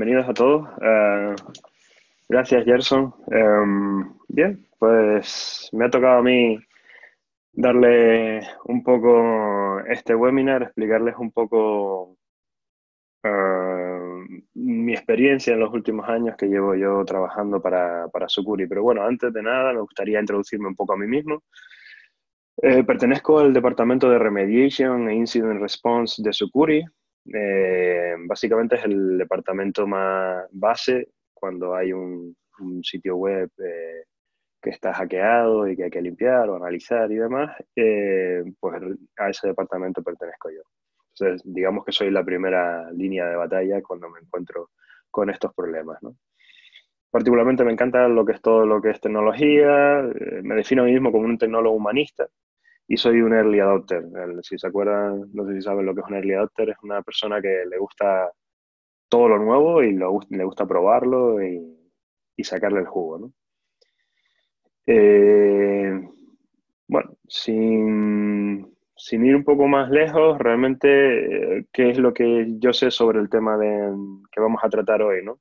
bienvenidos a todos. Gracias, Gerson. Bien, pues me ha tocado a mí darle un poco este webinar, explicarles un poco mi experiencia en los últimos años que llevo yo trabajando para Sucuri. Pero bueno, antes de nada me gustaría introducirme un poco a mí mismo. Pertenezco al departamento de Remediation e Incident Response de Sucuri. Básicamente es el departamento más base cuando hay un sitio web que está hackeado y que hay que limpiar o analizar y demás. Pues a ese departamento pertenezco yo. Entonces, digamos que soy la primera línea de batalla cuando me encuentro con estos problemas, ¿no? Particularmente me encanta lo que es todo lo que es tecnología. Me defino a mí mismo como un tecnólogo humanista y soy un early adopter. Si se acuerdan, no sé si saben lo que es un early adopter, es una persona que le gusta todo lo nuevo y le gusta probarlo y sacarle el jugo, ¿no? Eh, bueno, sin ir un poco más lejos, realmente, ¿qué es lo que yo sé sobre el tema que vamos a tratar hoy, ¿no?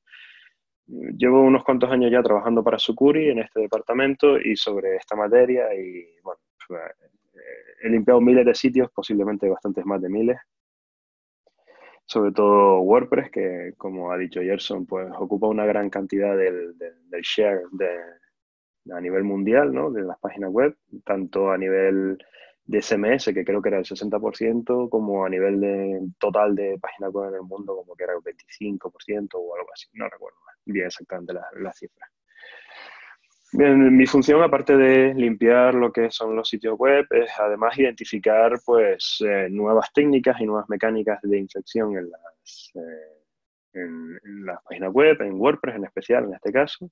Llevo unos cuantos años ya trabajando para Sucuri en este departamento y sobre esta materia y, bueno, he limpiado miles de sitios, posiblemente bastantes más de miles, sobre todo WordPress, que como ha dicho Gerson, pues ocupa una gran cantidad del share a nivel mundial, ¿no? De las páginas web, tanto a nivel de CMS, que creo que era el 60%, como a nivel de total de páginas web en el mundo, como que era el 25% o algo así, no recuerdo bien exactamente la cifra. Bien, mi función, aparte de limpiar lo que son los sitios web, es además identificar pues, nuevas técnicas y nuevas mecánicas de infección en las páginas web, en WordPress en especial, en este caso.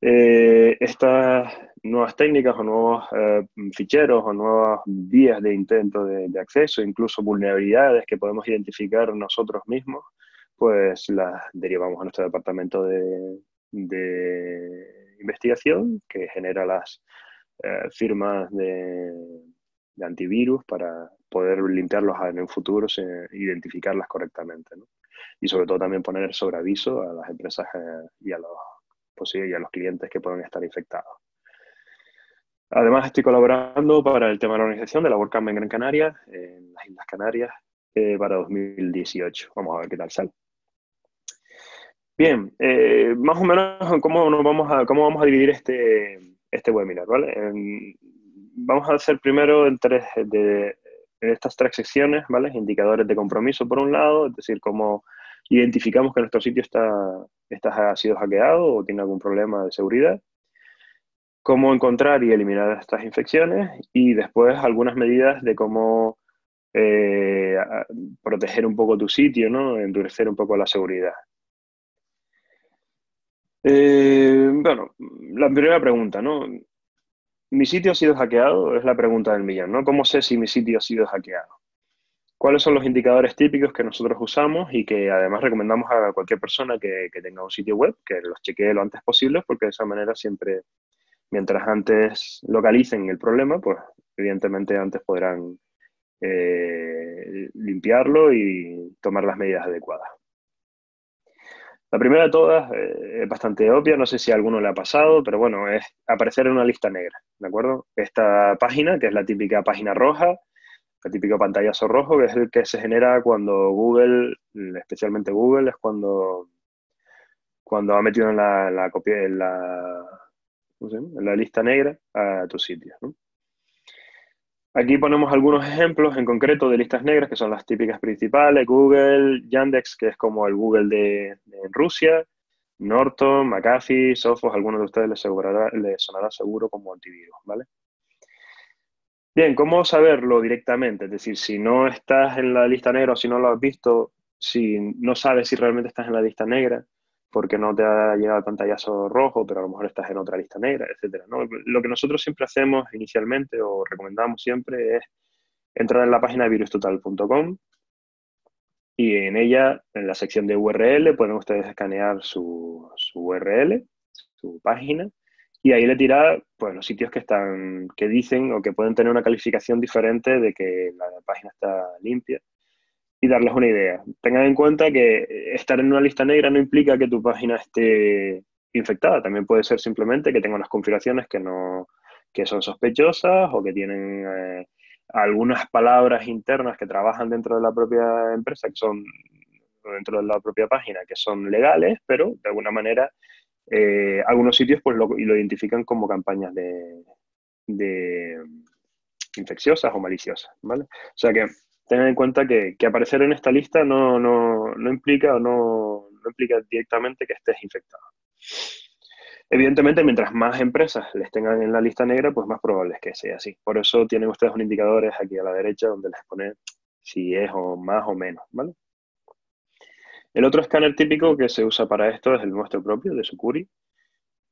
Estas nuevas técnicas o nuevos ficheros o nuevas vías de intento de acceso, incluso vulnerabilidades que podemos identificar nosotros mismos, pues las derivamos a nuestro departamento de investigación que genera las firmas de antivirus para poder limpiarlos en el futuro, identificarlas correctamente, ¿no? Y sobre todo también poner sobre aviso a las empresas y a los clientes que pueden estar infectados. Además, estoy colaborando para el tema de la organización de la WordCamp en Gran Canaria, en las Islas Canarias, para 2018. Vamos a ver qué tal sale. Bien, más o menos cómo vamos a dividir este webinar, ¿vale? Vamos a hacer primero en estas tres secciones, ¿vale? Indicadores de compromiso por un lado, es decir, cómo identificamos que nuestro sitio ha sido hackeado o tiene algún problema de seguridad, cómo encontrar y eliminar estas infecciones y después algunas medidas de cómo proteger un poco tu sitio, ¿no? Endurecer un poco la seguridad. Bueno, la primera pregunta, ¿no? ¿Mi sitio ha sido hackeado? Es la pregunta del millón, ¿no? ¿Cómo sé si mi sitio ha sido hackeado? ¿Cuáles son los indicadores típicos que nosotros usamos y que además recomendamos a cualquier persona que tenga un sitio web, que los chequee lo antes posible, porque de esa manera siempre, mientras antes localicen el problema, pues evidentemente antes podrán limpiarlo y tomar las medidas adecuadas? La primera de todas es bastante obvia, no sé si a alguno le ha pasado, pero bueno, es aparecer en una lista negra, ¿de acuerdo? Esta página, que es la típica página roja, el típico pantallazo rojo, que es el que se genera cuando Google, especialmente Google, es cuando ha metido en la copia, ¿cómo se llama? En la lista negra a tu sitio, ¿no? Aquí ponemos algunos ejemplos en concreto de listas negras, que son las típicas principales: Google, Yandex, que es como el Google de Rusia, Norton, McAfee, Sophos. Algunos de ustedes les sonará seguro como antivirus, ¿vale? Bien, ¿cómo saberlo directamente? Es decir, si no estás en la lista negra o si no lo has visto, si no sabes si realmente estás en la lista negra, porque no te ha llegado el pantallazo rojo, pero a lo mejor estás en otra lista negra, etcétera, ¿no? Lo que nosotros siempre hacemos inicialmente o recomendamos siempre es entrar en la página de virustotal.com y en ella, en la sección de URL, pueden ustedes escanear su URL, su página, y ahí le tira pues, los sitios que dicen o que pueden tener una calificación diferente de que la página está limpia. y darles una idea. Tengan en cuenta que estar en una lista negra no implica que tu página esté infectada. También puede ser simplemente que tenga unas configuraciones que son sospechosas o que tienen algunas palabras internas que trabajan dentro de la propia empresa, que son dentro de la propia página, que son legales, pero de alguna manera algunos sitios pues lo identifican como campañas de infecciosas o maliciosas, ¿vale? O sea que tengan en cuenta que aparecer en esta lista no implica o no implica directamente que estés infectado. Evidentemente, mientras más empresas les tengan en la lista negra, pues más probable es que sea así. Por eso tienen ustedes unos indicadores aquí a la derecha donde les pone si es o más o menos, ¿vale? El otro escáner típico que se usa para esto es el nuestro propio, de Sucuri.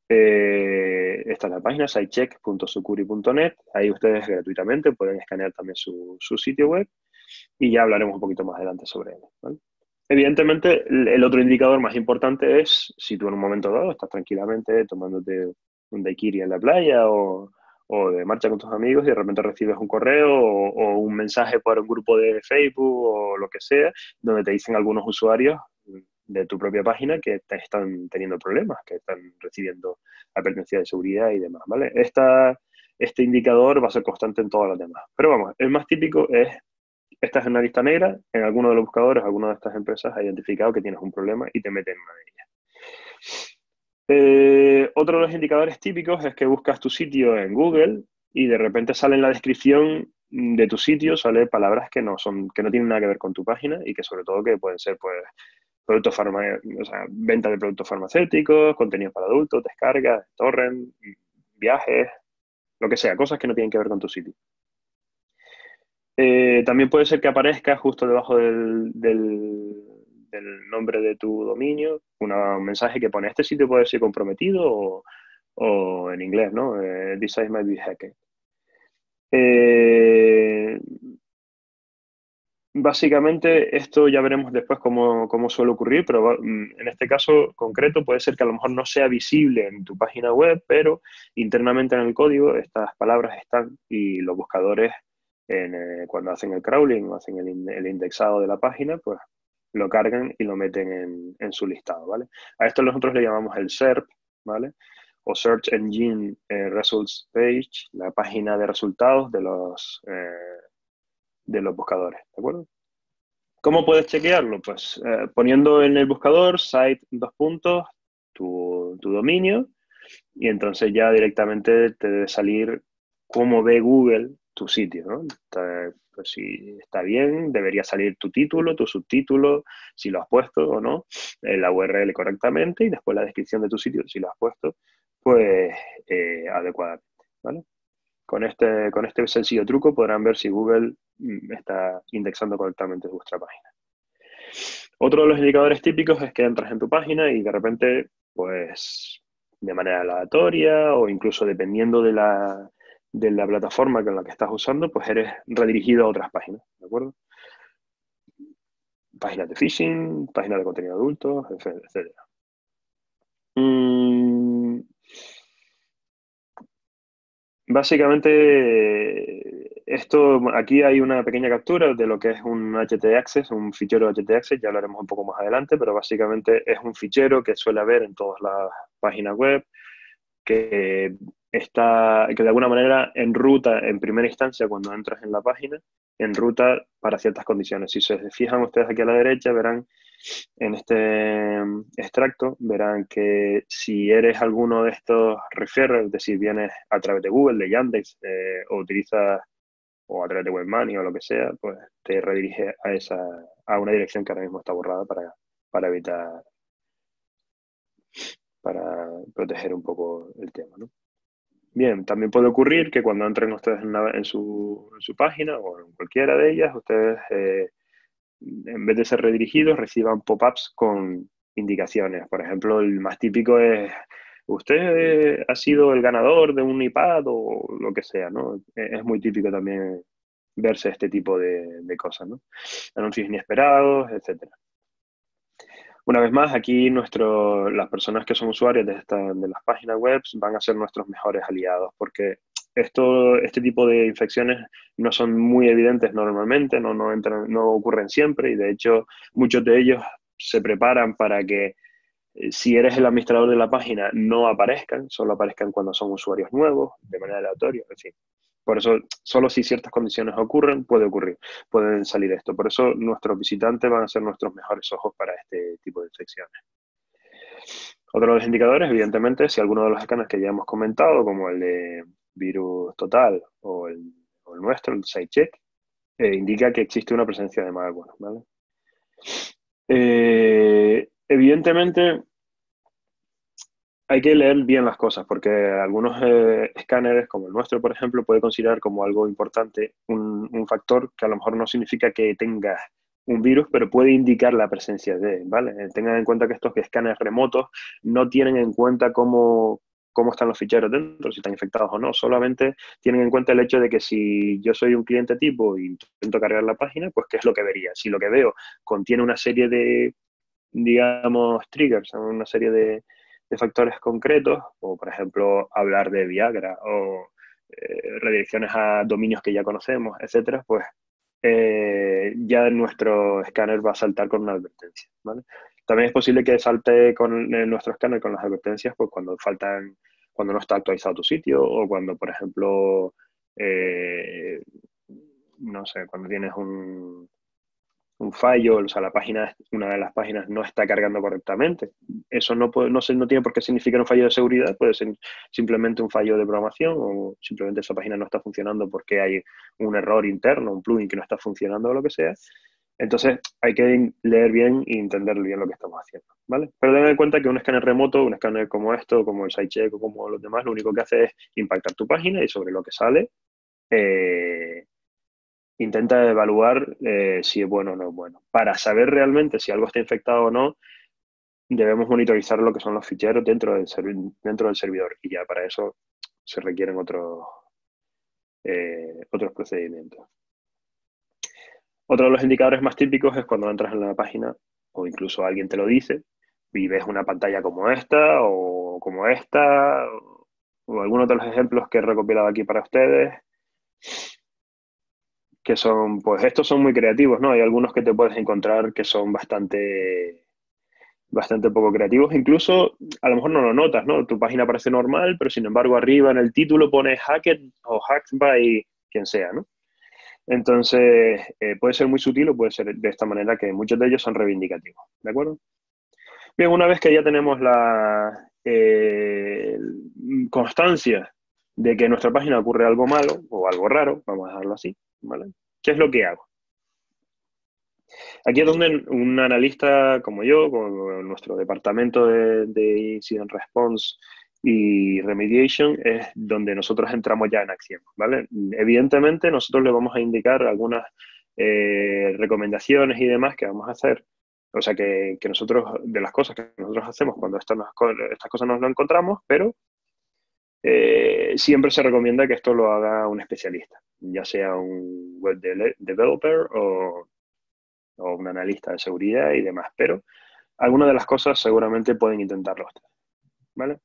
Esta es la página, sitecheck.sucuri.net. Ahí ustedes gratuitamente pueden escanear también su sitio web y ya hablaremos un poquito más adelante sobre él, ¿vale? Evidentemente, el otro indicador más importante es si tú en un momento dado estás tranquilamente tomándote un daiquiri en la playa o de marcha con tus amigos y de repente recibes un correo o un mensaje por un grupo de Facebook o lo que sea, donde te dicen algunos usuarios de tu propia página que te están teniendo problemas, que están recibiendo advertencia de seguridad y demás, ¿vale? Este indicador va a ser constante en todas las demás. Pero vamos, el más típico es estás en una lista negra, en alguno de los buscadores, alguna de estas empresas ha identificado que tienes un problema y te meten en una de ellas. Otro de los indicadores típicos es que buscas tu sitio en Google y de repente sale en la descripción de tu sitio, sale palabras que que no tienen nada que ver con tu página y que sobre todo que pueden ser pues o sea, venta de productos farmacéuticos, contenidos para adultos, descargas, torrent, viajes, lo que sea, cosas que no tienen que ver con tu sitio. También puede ser que aparezca justo debajo del nombre de tu dominio un mensaje que pone este sitio puede ser comprometido o en inglés, ¿no? This site might be hacked. Básicamente, esto ya veremos después cómo suele ocurrir, pero en este caso concreto puede ser que a lo mejor no sea visible en tu página web, pero internamente en el código estas palabras están y los buscadores cuando hacen el crawling o hacen el indexado de la página, pues lo cargan y lo meten en su listado, ¿vale? A esto nosotros le llamamos el SERP, ¿vale? O Search Engine Results Page, la página de resultados de los buscadores, ¿de acuerdo? ¿Cómo puedes chequearlo? Pues poniendo en el buscador site dos puntos, tu dominio, y entonces ya directamente te debe salir cómo ve Google tu sitio, ¿no? Pues si está bien, debería salir tu título, tu subtítulo, si lo has puesto o no, la URL correctamente y después la descripción de tu sitio, si lo has puesto, pues adecuadamente, ¿vale? Con este sencillo truco podrán ver si Google está indexando correctamente vuestra página. Otro de los indicadores típicos es que entras en tu página y de repente, pues, de manera aleatoria o incluso dependiendo de la plataforma con la que estás usando, pues eres redirigido a otras páginas, ¿de acuerdo? Páginas de phishing, páginas de contenido adulto, etc. Básicamente, aquí hay una pequeña captura de lo que es un HT Access, un fichero HT Access, ya hablaremos un poco más adelante, pero básicamente es un fichero que suele haber en todas las páginas web, que que de alguna manera enruta en primera instancia cuando entras en la página, enruta para ciertas condiciones. Si se fijan ustedes aquí a la derecha, verán en este extracto, verán que si eres alguno de estos referrers, es decir, vienes a través de Google, de Yandex, o utilizas o a través de Webmoney o lo que sea, pues te redirige a una dirección que ahora mismo está borrada para evitar, para proteger un poco el tema, ¿no? Bien, también puede ocurrir que cuando entren ustedes en su página o en cualquiera de ellas, ustedes, en vez de ser redirigidos, reciban pop-ups con indicaciones. Por ejemplo, el más típico es, usted ha sido el ganador de un iPad o lo que sea, ¿no? Es muy típico también verse este tipo de cosas, ¿no? Anuncios inesperados, etcétera. Una vez más, aquí las personas que son usuarios de las páginas web van a ser nuestros mejores aliados porque este tipo de infecciones no son muy evidentes normalmente, no ocurren siempre y de hecho muchos de ellos se preparan para que si eres el administrador de la página no aparezcan, solo aparezcan cuando son usuarios nuevos, de manera aleatoria, en fin. Por eso, solo si ciertas condiciones ocurren, pueden salir esto. Por eso nuestros visitantes van a ser nuestros mejores ojos para este tipo de infecciones. Otro de los indicadores, evidentemente, si alguno de los escáneres que ya hemos comentado, como el de virus total o el nuestro, el SiteCheck, indica que existe una presencia de malware, ¿vale? Evidentemente, hay que leer bien las cosas, porque algunos escáneres, como el nuestro, por ejemplo, puede considerar como algo importante un factor que a lo mejor no significa que tenga un virus, pero puede indicar la presencia de, ¿vale? Tengan en cuenta que estos escáneres remotos no tienen en cuenta cómo están los ficheros dentro, si están infectados o no, solamente tienen en cuenta el hecho de que si yo soy un cliente tipo e intento cargar la página, pues ¿qué es lo que vería? Si lo que veo contiene una serie de, digamos, triggers, una serie de factores concretos, o por ejemplo hablar de Viagra o redirecciones a dominios que ya conocemos, etcétera, pues ya nuestro escáner va a saltar con una advertencia, ¿vale? También es posible que salte con nuestro escáner con las advertencias pues cuando no está actualizado tu sitio o cuando, por ejemplo, no sé, cuando tienes un fallo, o sea, una de las páginas no está cargando correctamente. Eso no tiene por qué significar un fallo de seguridad, puede ser simplemente un fallo de programación o simplemente esa página no está funcionando porque hay un error interno, un plugin que no está funcionando o lo que sea. Entonces hay que leer bien e entender bien lo que estamos haciendo, ¿vale? Pero tengan en cuenta que un escáner remoto, un escáner como esto, como el SiteCheck o como los demás, lo único que hace es impactar tu página y sobre lo que sale, intenta evaluar si es bueno o no es bueno. Para saber realmente si algo está infectado o no, debemos monitorizar lo que son los ficheros dentro del servidor y ya para eso se requieren otros procedimientos. Otro de los indicadores más típicos es cuando entras en la página o incluso alguien te lo dice y ves una pantalla como esta o algunos de los ejemplos que he recopilado aquí para ustedes, que son, pues estos son muy creativos, ¿no? Hay algunos que te puedes encontrar que son bastante poco creativos, incluso a lo mejor no lo notas, ¿no? Tu página parece normal, pero sin embargo arriba en el título pone hacked o hacked by quien sea, ¿no? Entonces, puede ser muy sutil o puede ser de esta manera que muchos de ellos son reivindicativos, ¿de acuerdo? Bien, una vez que ya tenemos la constancia de que en nuestra página ocurre algo malo o algo raro, vamos a dejarlo así, ¿vale? ¿Qué es lo que hago? Aquí es donde un analista como yo, con nuestro departamento de Incident Response y Remediation, es donde nosotros entramos ya en acción, ¿vale? Evidentemente, nosotros le vamos a indicar algunas recomendaciones y demás que vamos a hacer. O sea, que nosotros, de las cosas que nosotros hacemos cuando estas cosas nos lo encontramos, pero siempre se recomienda que esto lo haga un especialista, ya sea un web developer o un analista de seguridad y demás, pero algunas de las cosas seguramente pueden intentarlo ustedes, ¿vale?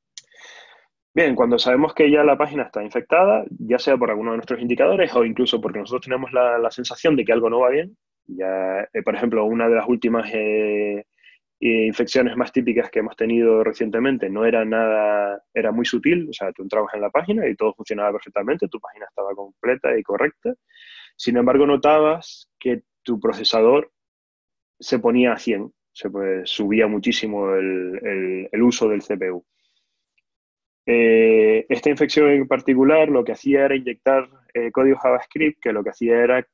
Bien, cuando sabemos que ya la página está infectada, ya sea por alguno de nuestros indicadores o incluso porque nosotros tenemos la sensación de que algo no va bien, ya, por ejemplo, una de las últimas infecciones más típicas que hemos tenido recientemente no era nada, era muy sutil, o sea, tú entrabas en la página y todo funcionaba perfectamente, tu página estaba completa y correcta, sin embargo notabas que tu procesador se ponía a 100, subía muchísimo el uso del CPU. Esta infección en particular lo que hacía era inyectar código JavaScript que lo que hacía era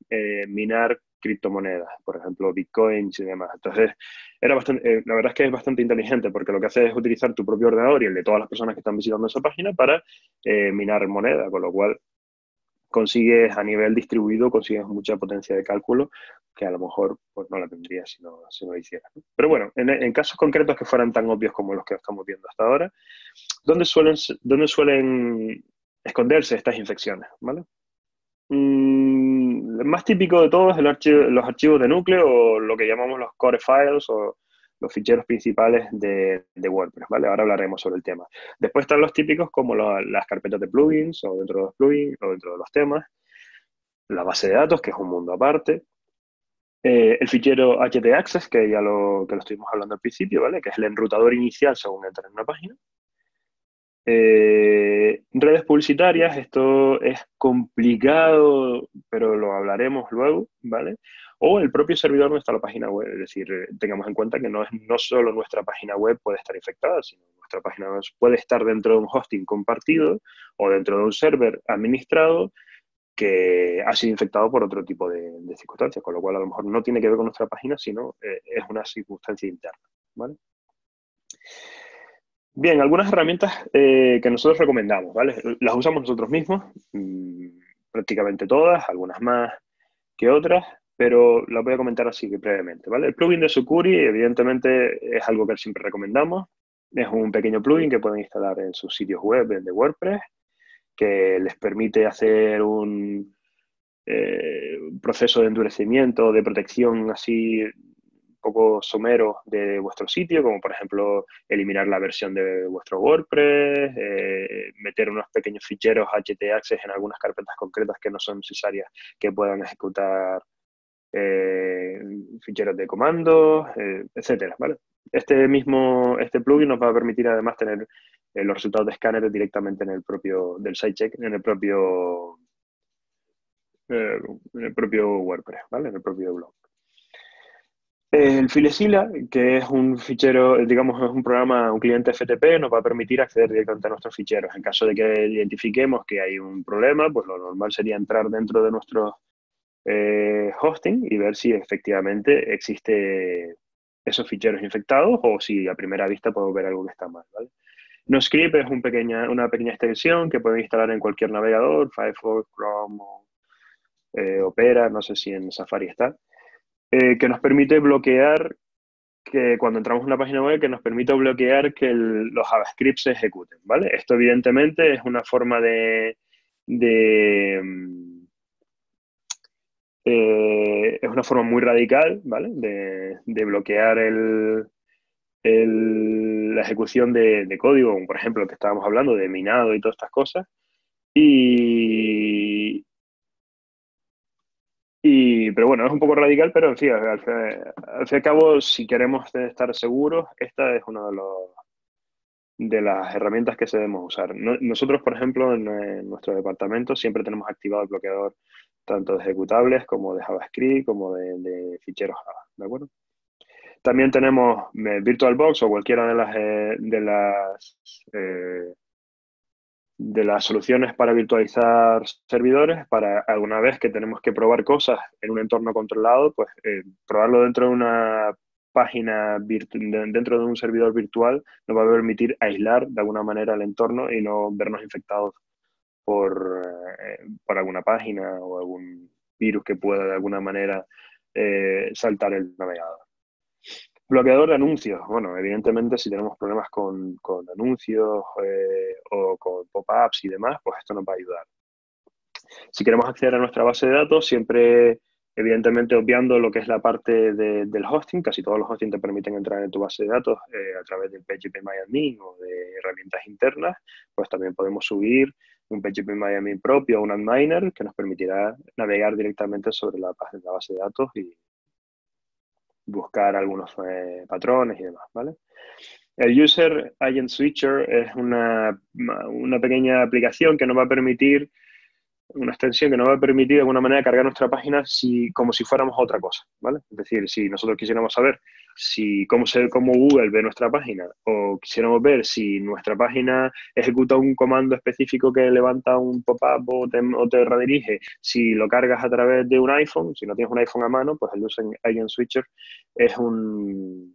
minar criptomonedas, por ejemplo, bitcoins y demás. Entonces, la verdad es que es bastante inteligente porque lo que hace es utilizar tu propio ordenador y el de todas las personas que están visitando esa página para minar moneda, con lo cual consigues a nivel distribuido, consigues mucha potencia de cálculo que a lo mejor pues, no la tendrías si no lo hicieras, ¿no? Pero bueno, en casos concretos que fueran tan obvios como los que estamos viendo hasta ahora, ¿dónde suelen esconderse estas infecciones? ¿Vale? El más típico de todos es los archivos de núcleo o lo que llamamos los core files o los ficheros principales de WordPress, ¿vale? Ahora hablaremos sobre el tema. Después están los típicos como las carpetas de plugins o dentro de los plugins o dentro de los temas, la base de datos, que es un mundo aparte, el fichero htaccess, que ya que lo estuvimos hablando al principio, ¿vale? Que es el enrutador inicial según entras en una página. Redes publicitarias, esto es complicado, pero lo hablaremos luego, ¿vale? O el propio servidor donde está la página web, es decir, tengamos en cuenta que no solo nuestra página web puede estar infectada, sino nuestra página web puede estar dentro de un hosting compartido o dentro de un server administrado que ha sido infectado por otro tipo de circunstancias, con lo cual a lo mejor no tiene que ver con nuestra página, sino es una circunstancia interna, ¿vale? Bien, algunas herramientas que nosotros recomendamos, ¿vale? Las usamos nosotros mismos, prácticamente todas, algunas más que otras, pero las voy a comentar así que brevemente, ¿vale? El plugin de Sucuri, evidentemente, es algo que siempre recomendamos. Es un pequeño plugin que pueden instalar en sus sitios web de WordPress, que les permite hacer un proceso de endurecimiento, de protección así poco somero de vuestro sitio, como por ejemplo eliminar la versión de vuestro WordPress, meter unos pequeños ficheros htaccess en algunas carpetas concretas que no son necesarias que puedan ejecutar ficheros de comandos, etcétera, ¿vale? Este plugin nos va a permitir además tener los resultados de escáner directamente en el propio del SiteCheck, en el propio WordPress, ¿vale? En el propio blog. El Filezilla, que es un fichero, digamos, es un programa, un cliente FTP, nos va a permitir acceder directamente a nuestros ficheros. En caso de que identifiquemos que hay un problema, pues lo normal sería entrar dentro de nuestro hosting y ver si efectivamente existe esos ficheros infectados o si a primera vista podemos ver algo que está mal, ¿vale? NoScript es una pequeña extensión que pueden instalar en cualquier navegador, Firefox, Chrome o Opera, no sé si en Safari está. Que nos permite bloquear que cuando entramos en una página web, que nos permite bloquear que los JavaScript se ejecuten, ¿vale? Esto evidentemente es una forma es una forma muy radical, ¿vale? De bloquear la ejecución de código, como por ejemplo, que estábamos hablando de minado y todas estas cosas. Pero bueno, es un poco radical, pero en fin, al fin y al cabo, si queremos estar seguros, esta es una de las herramientas que debemos usar. Nosotros, por ejemplo, en nuestro departamento siempre tenemos activado el bloqueador tanto de ejecutables como de JavaScript, como de ficheros Java, ¿de acuerdo? También tenemos VirtualBox o cualquiera de las soluciones para virtualizar servidores, para alguna vez que tenemos que probar cosas en un entorno controlado, pues probarlo dentro de una página, dentro de un servidor virtual, nos va a permitir aislar de alguna manera el entorno y no vernos infectados por alguna página o algún virus que pueda de alguna manera saltar el navegador. Bloqueador de anuncios. Bueno, evidentemente si tenemos problemas con anuncios o con pop-ups y demás, pues esto nos va a ayudar. Si queremos acceder a nuestra base de datos, siempre, evidentemente, obviando lo que es la parte del hosting, casi todos los hosting te permiten entrar en tu base de datos a través del PHPMyAdmin o de herramientas internas, pues también podemos subir un PHPMyAdmin propio o un Adminer que nos permitirá navegar directamente sobre la base de datos y buscar algunos patrones y demás, ¿vale? El User Agent Switcher es una pequeña aplicación que nos va a permitir, una extensión que nos va a permitir de alguna manera cargar nuestra página como si fuéramos otra cosa, ¿vale? Es decir, si nosotros quisiéramos saber cómo Google ve nuestra página o quisiéramos ver si nuestra página ejecuta un comando específico que levanta un pop-up o te redirige, si lo cargas a través de un iPhone, si no tienes un iPhone a mano, pues el User Agent Switcher es una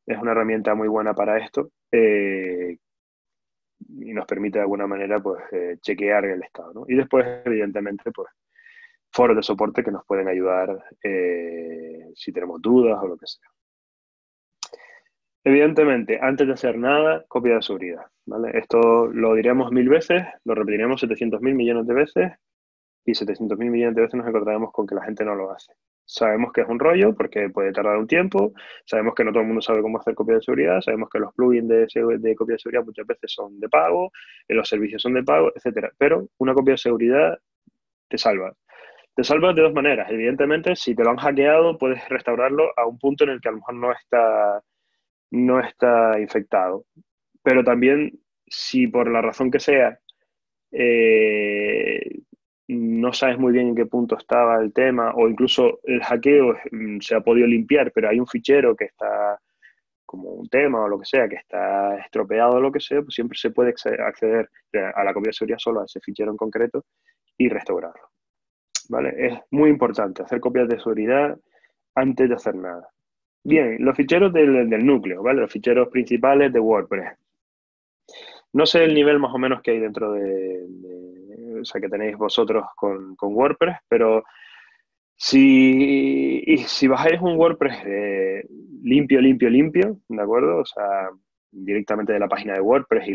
herramienta muy buena para esto y nos permite de alguna manera pues chequear el estado, ¿no? Y después, evidentemente, pues foros de soporte que nos pueden ayudar si tenemos dudas o lo que sea. Evidentemente, antes de hacer nada, copia de seguridad, ¿vale? Esto lo diremos 1000 veces, lo repetiremos 700.000 millones de veces y 700.000 millones de veces nos encontraremos con que la gente no lo hace. Sabemos que es un rollo porque puede tardar un tiempo, sabemos que no todo el mundo sabe cómo hacer copia de seguridad, sabemos que los plugins de copia de seguridad muchas veces son de pago, los servicios son de pago, etcétera. Pero una copia de seguridad te salva. Te salva de dos maneras. Evidentemente, si te lo han hackeado, puedes restaurarlo a un punto en el que a lo mejor no está infectado. Pero también, si por la razón que sea, eh, no sabes muy bien en qué punto estaba el tema, o incluso el hackeo se ha podido limpiar, pero hay un fichero que está como un tema o lo que sea, que está estropeado o lo que sea, pues siempre se puede acceder a la copia de seguridad solo a ese fichero en concreto y restaurarlo. ¿Vale? Es muy importante hacer copias de seguridad antes de hacer nada. Bien, los ficheros del núcleo, ¿vale? Los ficheros principales de WordPress. No sé el nivel más o menos que hay dentro o sea, que tenéis vosotros con WordPress, pero si bajáis un WordPress limpio, limpio, limpio, ¿de acuerdo? O sea, directamente de la página de WordPress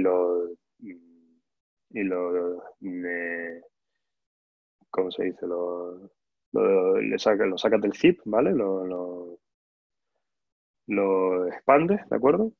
¿cómo se dice? Lo sacas del zip, ¿vale? Lo expandes, ¿de acuerdo?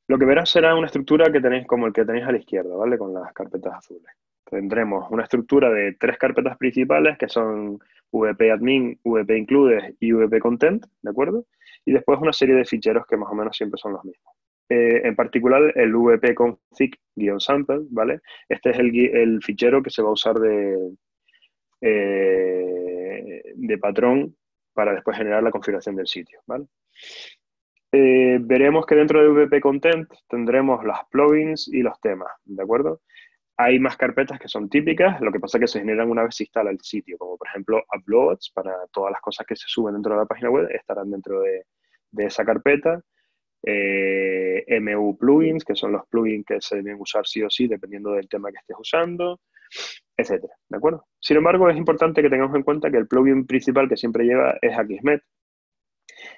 Lo que verás será una estructura que tenéis como el que tenéis a la izquierda, ¿vale? Con las carpetas azules. Tendremos una estructura de 3 carpetas principales que son VP Admin, VP Includes y VP Content, ¿de acuerdo? Y después una serie de ficheros que más o menos siempre son los mismos. En particular el VP config-sample, ¿vale? Este es el fichero que se va a usar de patrón para después generar la configuración del sitio, ¿vale? Veremos que dentro de VP Content tendremos las plugins y los temas, ¿de acuerdo? Hay más carpetas que son típicas, lo que pasa es que se generan una vez se instala el sitio, como por ejemplo uploads, para todas las cosas que se suben dentro de la página web, estarán dentro de esa carpeta. MU plugins, que son los plugins que se deben usar sí o sí, dependiendo del tema que estés usando, etcétera, ¿de acuerdo? Sin embargo, es importante que tengamos en cuenta que el plugin principal que siempre lleva es Akismet.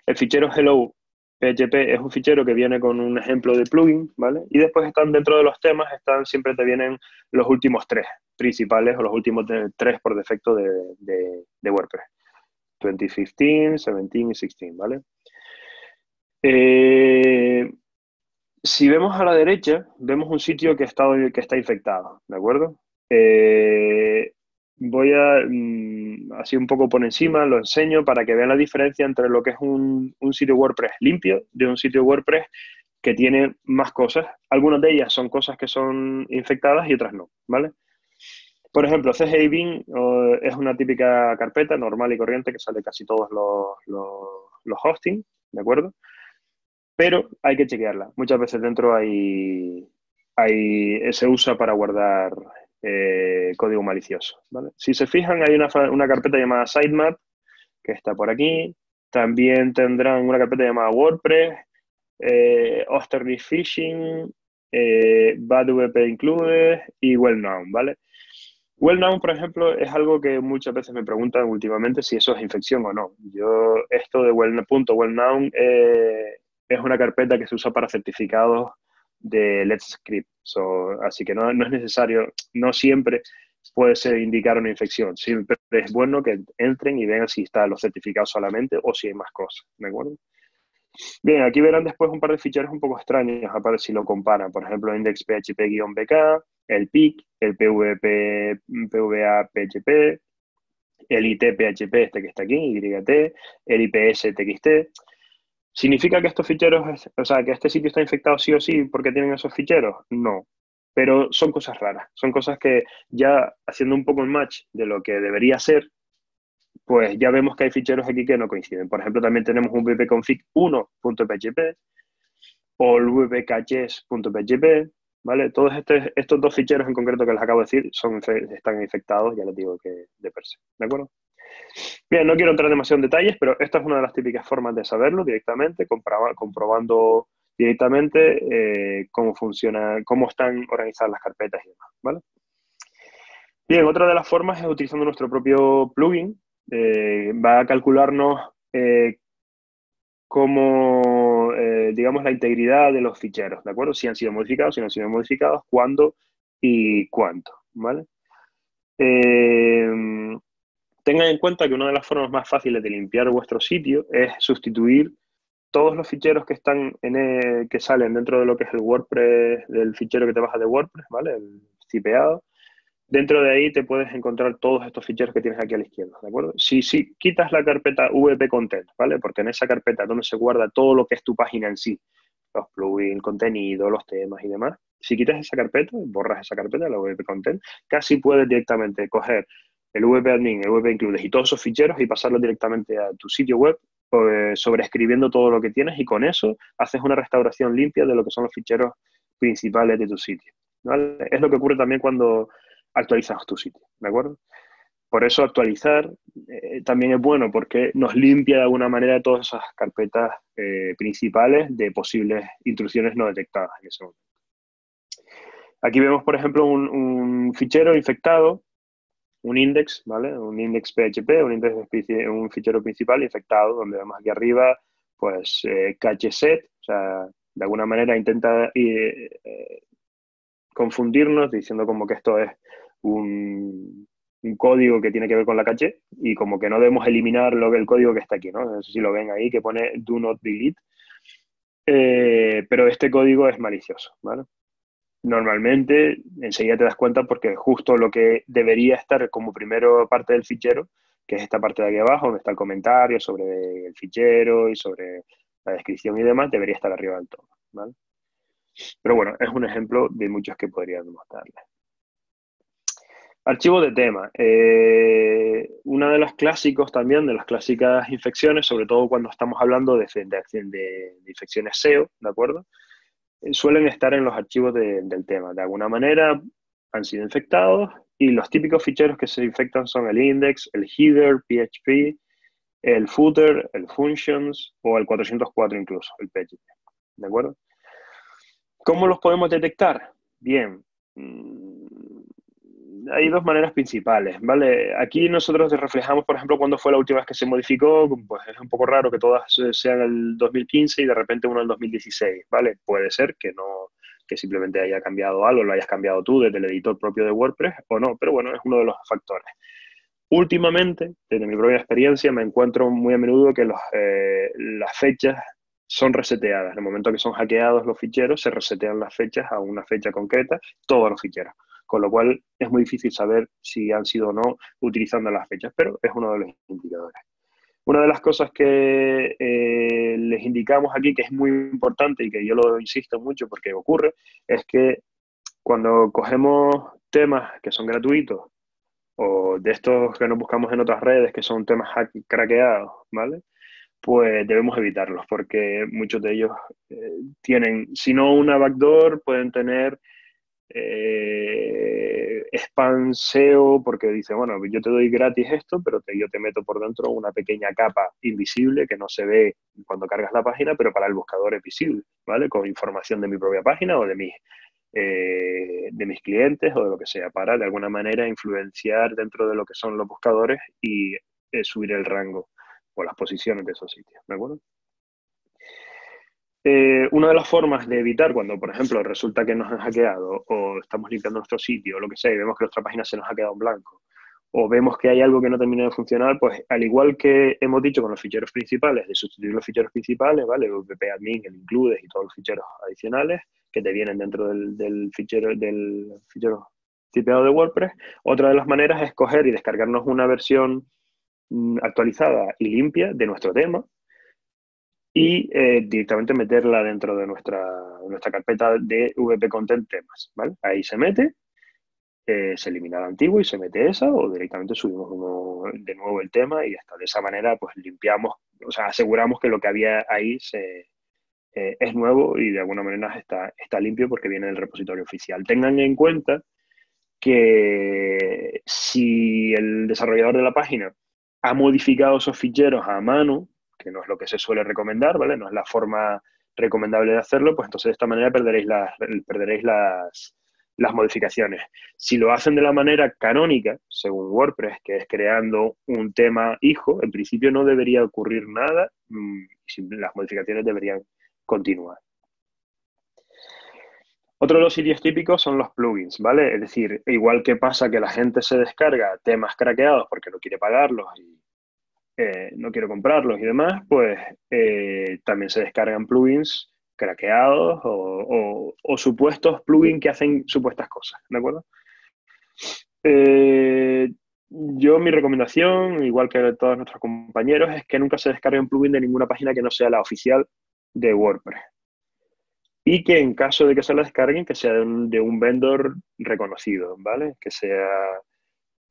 El fichero Hello PHP es un fichero que viene con un ejemplo de plugin, ¿vale? Y después están dentro de los temas, siempre te vienen los últimos 3 principales o los últimos 3 por defecto de WordPress. 2015, 17 y 16, ¿vale? Si vemos a la derecha, vemos un sitio que está infectado, ¿de acuerdo? Voy así un poco por encima, lo enseño para que vean la diferencia entre lo que es un sitio WordPress limpio de un sitio WordPress que tiene más cosas. Algunas de ellas son cosas que son infectadas y otras no, ¿vale? Por ejemplo, CGI Bin es una típica carpeta normal y corriente que sale casi todos los hosting, ¿de acuerdo? Pero hay que chequearla. Muchas veces dentro se usa para guardar código malicioso, ¿vale? Si se fijan, hay una carpeta llamada sitemap, que está por aquí. También tendrán una carpeta llamada WordPress, Osterly Phishing, BadVP Included y Well-Known, ¿vale? Well-Known, por ejemplo, es algo que muchas veces me preguntan últimamente si eso es infección o no. Esto de .well-known es una carpeta que se usa para certificados de Let's Script. Así que no es necesario, no siempre puede ser indicar una infección. Siempre es bueno que entren y vean si están los certificados solamente o si hay más cosas, ¿de acuerdo? Bien, aquí verán después un par de ficheros un poco extraños, a ver si lo comparan. Por ejemplo, index php-bk, el PIC, el PVP, PVA PHP, el IT PHP este que está aquí, YT, el IPS TXT. ¿Significa que estos ficheros, o sea, que este sitio está infectado sí o sí porque tienen esos ficheros? No. Pero son cosas raras. Son cosas que ya haciendo un poco el match de lo que debería ser, pues ya vemos que hay ficheros aquí que no coinciden. Por ejemplo, también tenemos un wp-config1.php o el wp-caches.php, ¿vale? Todos estos dos ficheros en concreto que les acabo de decir están infectados, ya les digo que de per se, ¿de acuerdo? Bien, no quiero entrar demasiado en detalles, pero esta es una de las típicas formas de saberlo directamente, comprobando directamente cómo funciona, cómo están organizadas las carpetas y demás, ¿vale? Bien, otra de las formas es utilizando nuestro propio plugin. Va a calcularnos digamos, la integridad de los ficheros, ¿de acuerdo? Si han sido modificados, si no han sido modificados, cuándo y cuánto, ¿vale? Tengan en cuenta que una de las formas más fáciles de limpiar vuestro sitio es sustituir todos los ficheros que están que salen dentro de lo que es el WordPress, del fichero que te baja de WordPress, ¿vale? El cipeado. Dentro de ahí te puedes encontrar todos estos ficheros que tienes aquí a la izquierda, ¿de acuerdo? Si quitas la carpeta WP Content, ¿vale? Porque en esa carpeta es donde se guarda todo lo que es tu página en sí, los plugins, el contenido, los temas y demás. Si quitas esa carpeta, borras esa carpeta, la WP Content, casi puedes directamente coger el WP Admin, el WP Includes y todos esos ficheros y pasarlos directamente a tu sitio web, sobreescribiendo todo lo que tienes, y con eso haces una restauración limpia de lo que son los ficheros principales de tu sitio, ¿vale? Es lo que ocurre también cuando actualizas tu sitio, ¿de acuerdo? Por eso actualizar también es bueno, porque nos limpia de alguna manera todas esas carpetas principales de posibles intrusiones no detectadas en ese momento. Aquí vemos, por ejemplo, un fichero infectado, un index, ¿vale? Un index PHP, un fichero principal infectado, donde vemos aquí arriba, pues, cache set, o sea, de alguna manera intenta confundirnos diciendo como que esto es un código que tiene que ver con la caché, y como que no debemos eliminar el código que está aquí, ¿no? No sé si lo ven ahí, que pone do not delete, pero este código es malicioso, ¿vale? Normalmente enseguida te das cuenta, porque justo lo que debería estar como primero parte del fichero, que es esta parte de aquí abajo, donde está el comentario sobre el fichero y sobre la descripción y demás, debería estar arriba del todo, ¿vale? Pero bueno, es un ejemplo de muchos que podría mostrarles. Archivo de tema. Una de las clásicos también, de las clásicas infecciones, sobre todo cuando estamos hablando de infecciones SEO, ¿de acuerdo? Suelen estar en los archivos del tema. De alguna manera han sido infectados, y los típicos ficheros que se infectan son el index, el header, PHP, el footer, el functions o el 404 incluso, el PHP, ¿de acuerdo? ¿Cómo los podemos detectar? Bien, hay dos maneras principales, ¿vale? Aquí nosotros reflejamos, por ejemplo, cuándo fue la última vez que se modificó. Pues es un poco raro que todas sean el 2015 y de repente uno el 2016, ¿vale? Puede ser que no, que simplemente haya cambiado algo, lo hayas cambiado tú desde el editor propio de WordPress o no, pero bueno, es uno de los factores. Últimamente, desde mi propia experiencia, me encuentro muy a menudo que las fechas son reseteadas. En el momento que son hackeados los ficheros, se resetean las fechas a una fecha concreta, todos los ficheros. Con lo cual es muy difícil saber si han sido o no utilizando las fechas, pero es uno de los indicadores. Una de las cosas que les indicamos aquí, que es muy importante y que yo lo insisto mucho porque ocurre, es que cuando cogemos temas que son gratuitos, o de estos que nos buscamos en otras redes, que son temas craqueados, ¿vale? Pues debemos evitarlos, porque muchos de ellos tienen, si no una backdoor, pueden tener spam SEO, porque dice, bueno, yo te doy gratis esto, pero yo te meto por dentro una pequeña capa invisible que no se ve cuando cargas la página, pero para el buscador es visible, ¿vale? Con información de mi propia página o de mis clientes o de lo que sea, para de alguna manera influenciar dentro de lo que son los buscadores y subir el rango o las posiciones de esos sitios, ¿de acuerdo? Una de las formas de evitar cuando, por ejemplo, resulta que nos han hackeado o estamos limpiando nuestro sitio o lo que sea y vemos que nuestra página se nos ha quedado en blanco o vemos que hay algo que no termina de funcionar, pues al igual que hemos dicho con los ficheros principales, de sustituir los ficheros principales, ¿vale? El WP Admin, el Includes y todos los ficheros adicionales que te vienen dentro del fichero tipeado de WordPress. Otra de las maneras es coger y descargarnos una versión actualizada y limpia de nuestro tema y directamente meterla dentro de nuestra carpeta de WP Content temas, ¿vale? Ahí se mete, se elimina el antiguo y se mete esa, o directamente subimos de nuevo el tema y hasta de esa manera pues limpiamos, o sea, aseguramos que lo que había ahí es nuevo y de alguna manera está limpio porque viene del repositorio oficial. Tengan en cuenta que si el desarrollador de la página ha modificado esos ficheros a mano, que no es lo que se suele recomendar, ¿vale? No es la forma recomendable de hacerlo, pues entonces de esta manera perderéis las modificaciones. Si lo hacen de la manera canónica, según WordPress, que es creando un tema hijo, en principio no debería ocurrir nada, las modificaciones deberían continuar. Otro de los sitios típicos son los plugins, ¿vale? Es decir, igual que pasa que la gente se descarga temas craqueados porque no quiere pagarlos y no quiere comprarlos y demás, pues también se descargan plugins craqueados o supuestos plugins que hacen supuestas cosas, ¿de acuerdo? Yo mi recomendación, igual que todos nuestros compañeros, es que nunca se descargue un plugin de ninguna página que no sea la oficial de WordPress. Y que en caso de que se la descarguen, que sea de un vendor reconocido, ¿vale? Que sea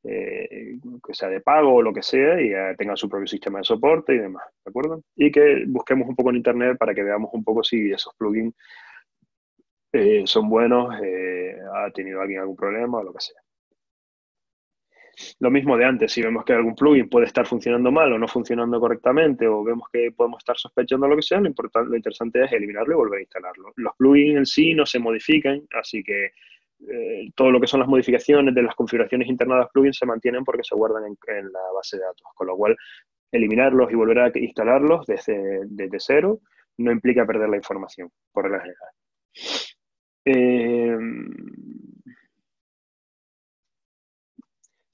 de pago o lo que sea y tenga su propio sistema de soporte y demás, ¿de acuerdo? Y que busquemos un poco en internet para que veamos un poco si esos plugins son buenos, ha tenido alguien algún problema o lo que sea. Lo mismo de antes, si vemos que algún plugin puede estar funcionando mal o no funcionando correctamente o vemos que podemos estar sospechando lo que sea, lo interesante es eliminarlo y volver a instalarlo. Los plugins en sí no se modifican, así que todo lo que son las modificaciones de las configuraciones internas de los plugins se mantienen porque se guardan en la base de datos, con lo cual eliminarlos y volver a instalarlos desde cero no implica perder la información, por regla general.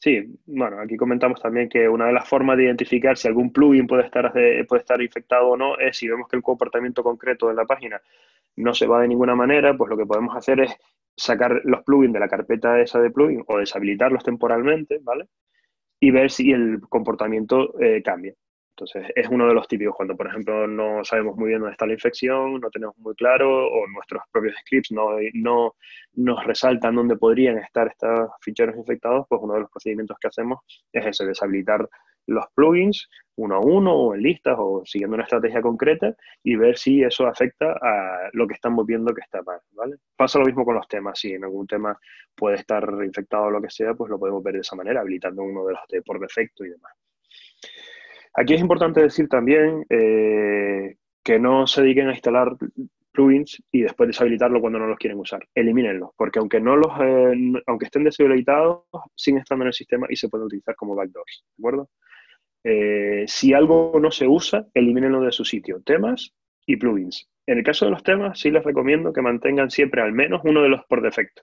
Sí, bueno, aquí comentamos también que una de las formas de identificar si algún plugin puede estar infectado o no es si vemos que el comportamiento concreto de la página no se va de ninguna manera, pues lo que podemos hacer es sacar los plugins de la carpeta esa de plugin o deshabilitarlos temporalmente, ¿vale? Y ver si el comportamiento cambia. Entonces, es uno de los típicos cuando, por ejemplo, no sabemos muy bien dónde está la infección, no tenemos muy claro o nuestros propios scripts no nos resaltan dónde podrían estar estos ficheros infectados, pues uno de los procedimientos que hacemos es ese, deshabilitar los plugins uno a uno o en listas o siguiendo una estrategia concreta y ver si eso afecta a lo que estamos viendo que está mal, ¿vale? Pasa lo mismo con los temas. Si en algún tema puede estar infectado o lo que sea, pues lo podemos ver de esa manera, habilitando uno de los de por defecto y demás. Aquí es importante decir también que no se dediquen a instalar plugins y después deshabilitarlo cuando no los quieren usar. Elimínenlos, porque aunque estén deshabilitados, siguen estando en el sistema y se pueden utilizar como backdoors, ¿de acuerdo? Si algo no se usa, elimínenlo de su sitio. Temas y plugins. En el caso de los temas, sí les recomiendo que mantengan siempre al menos uno de los por defecto.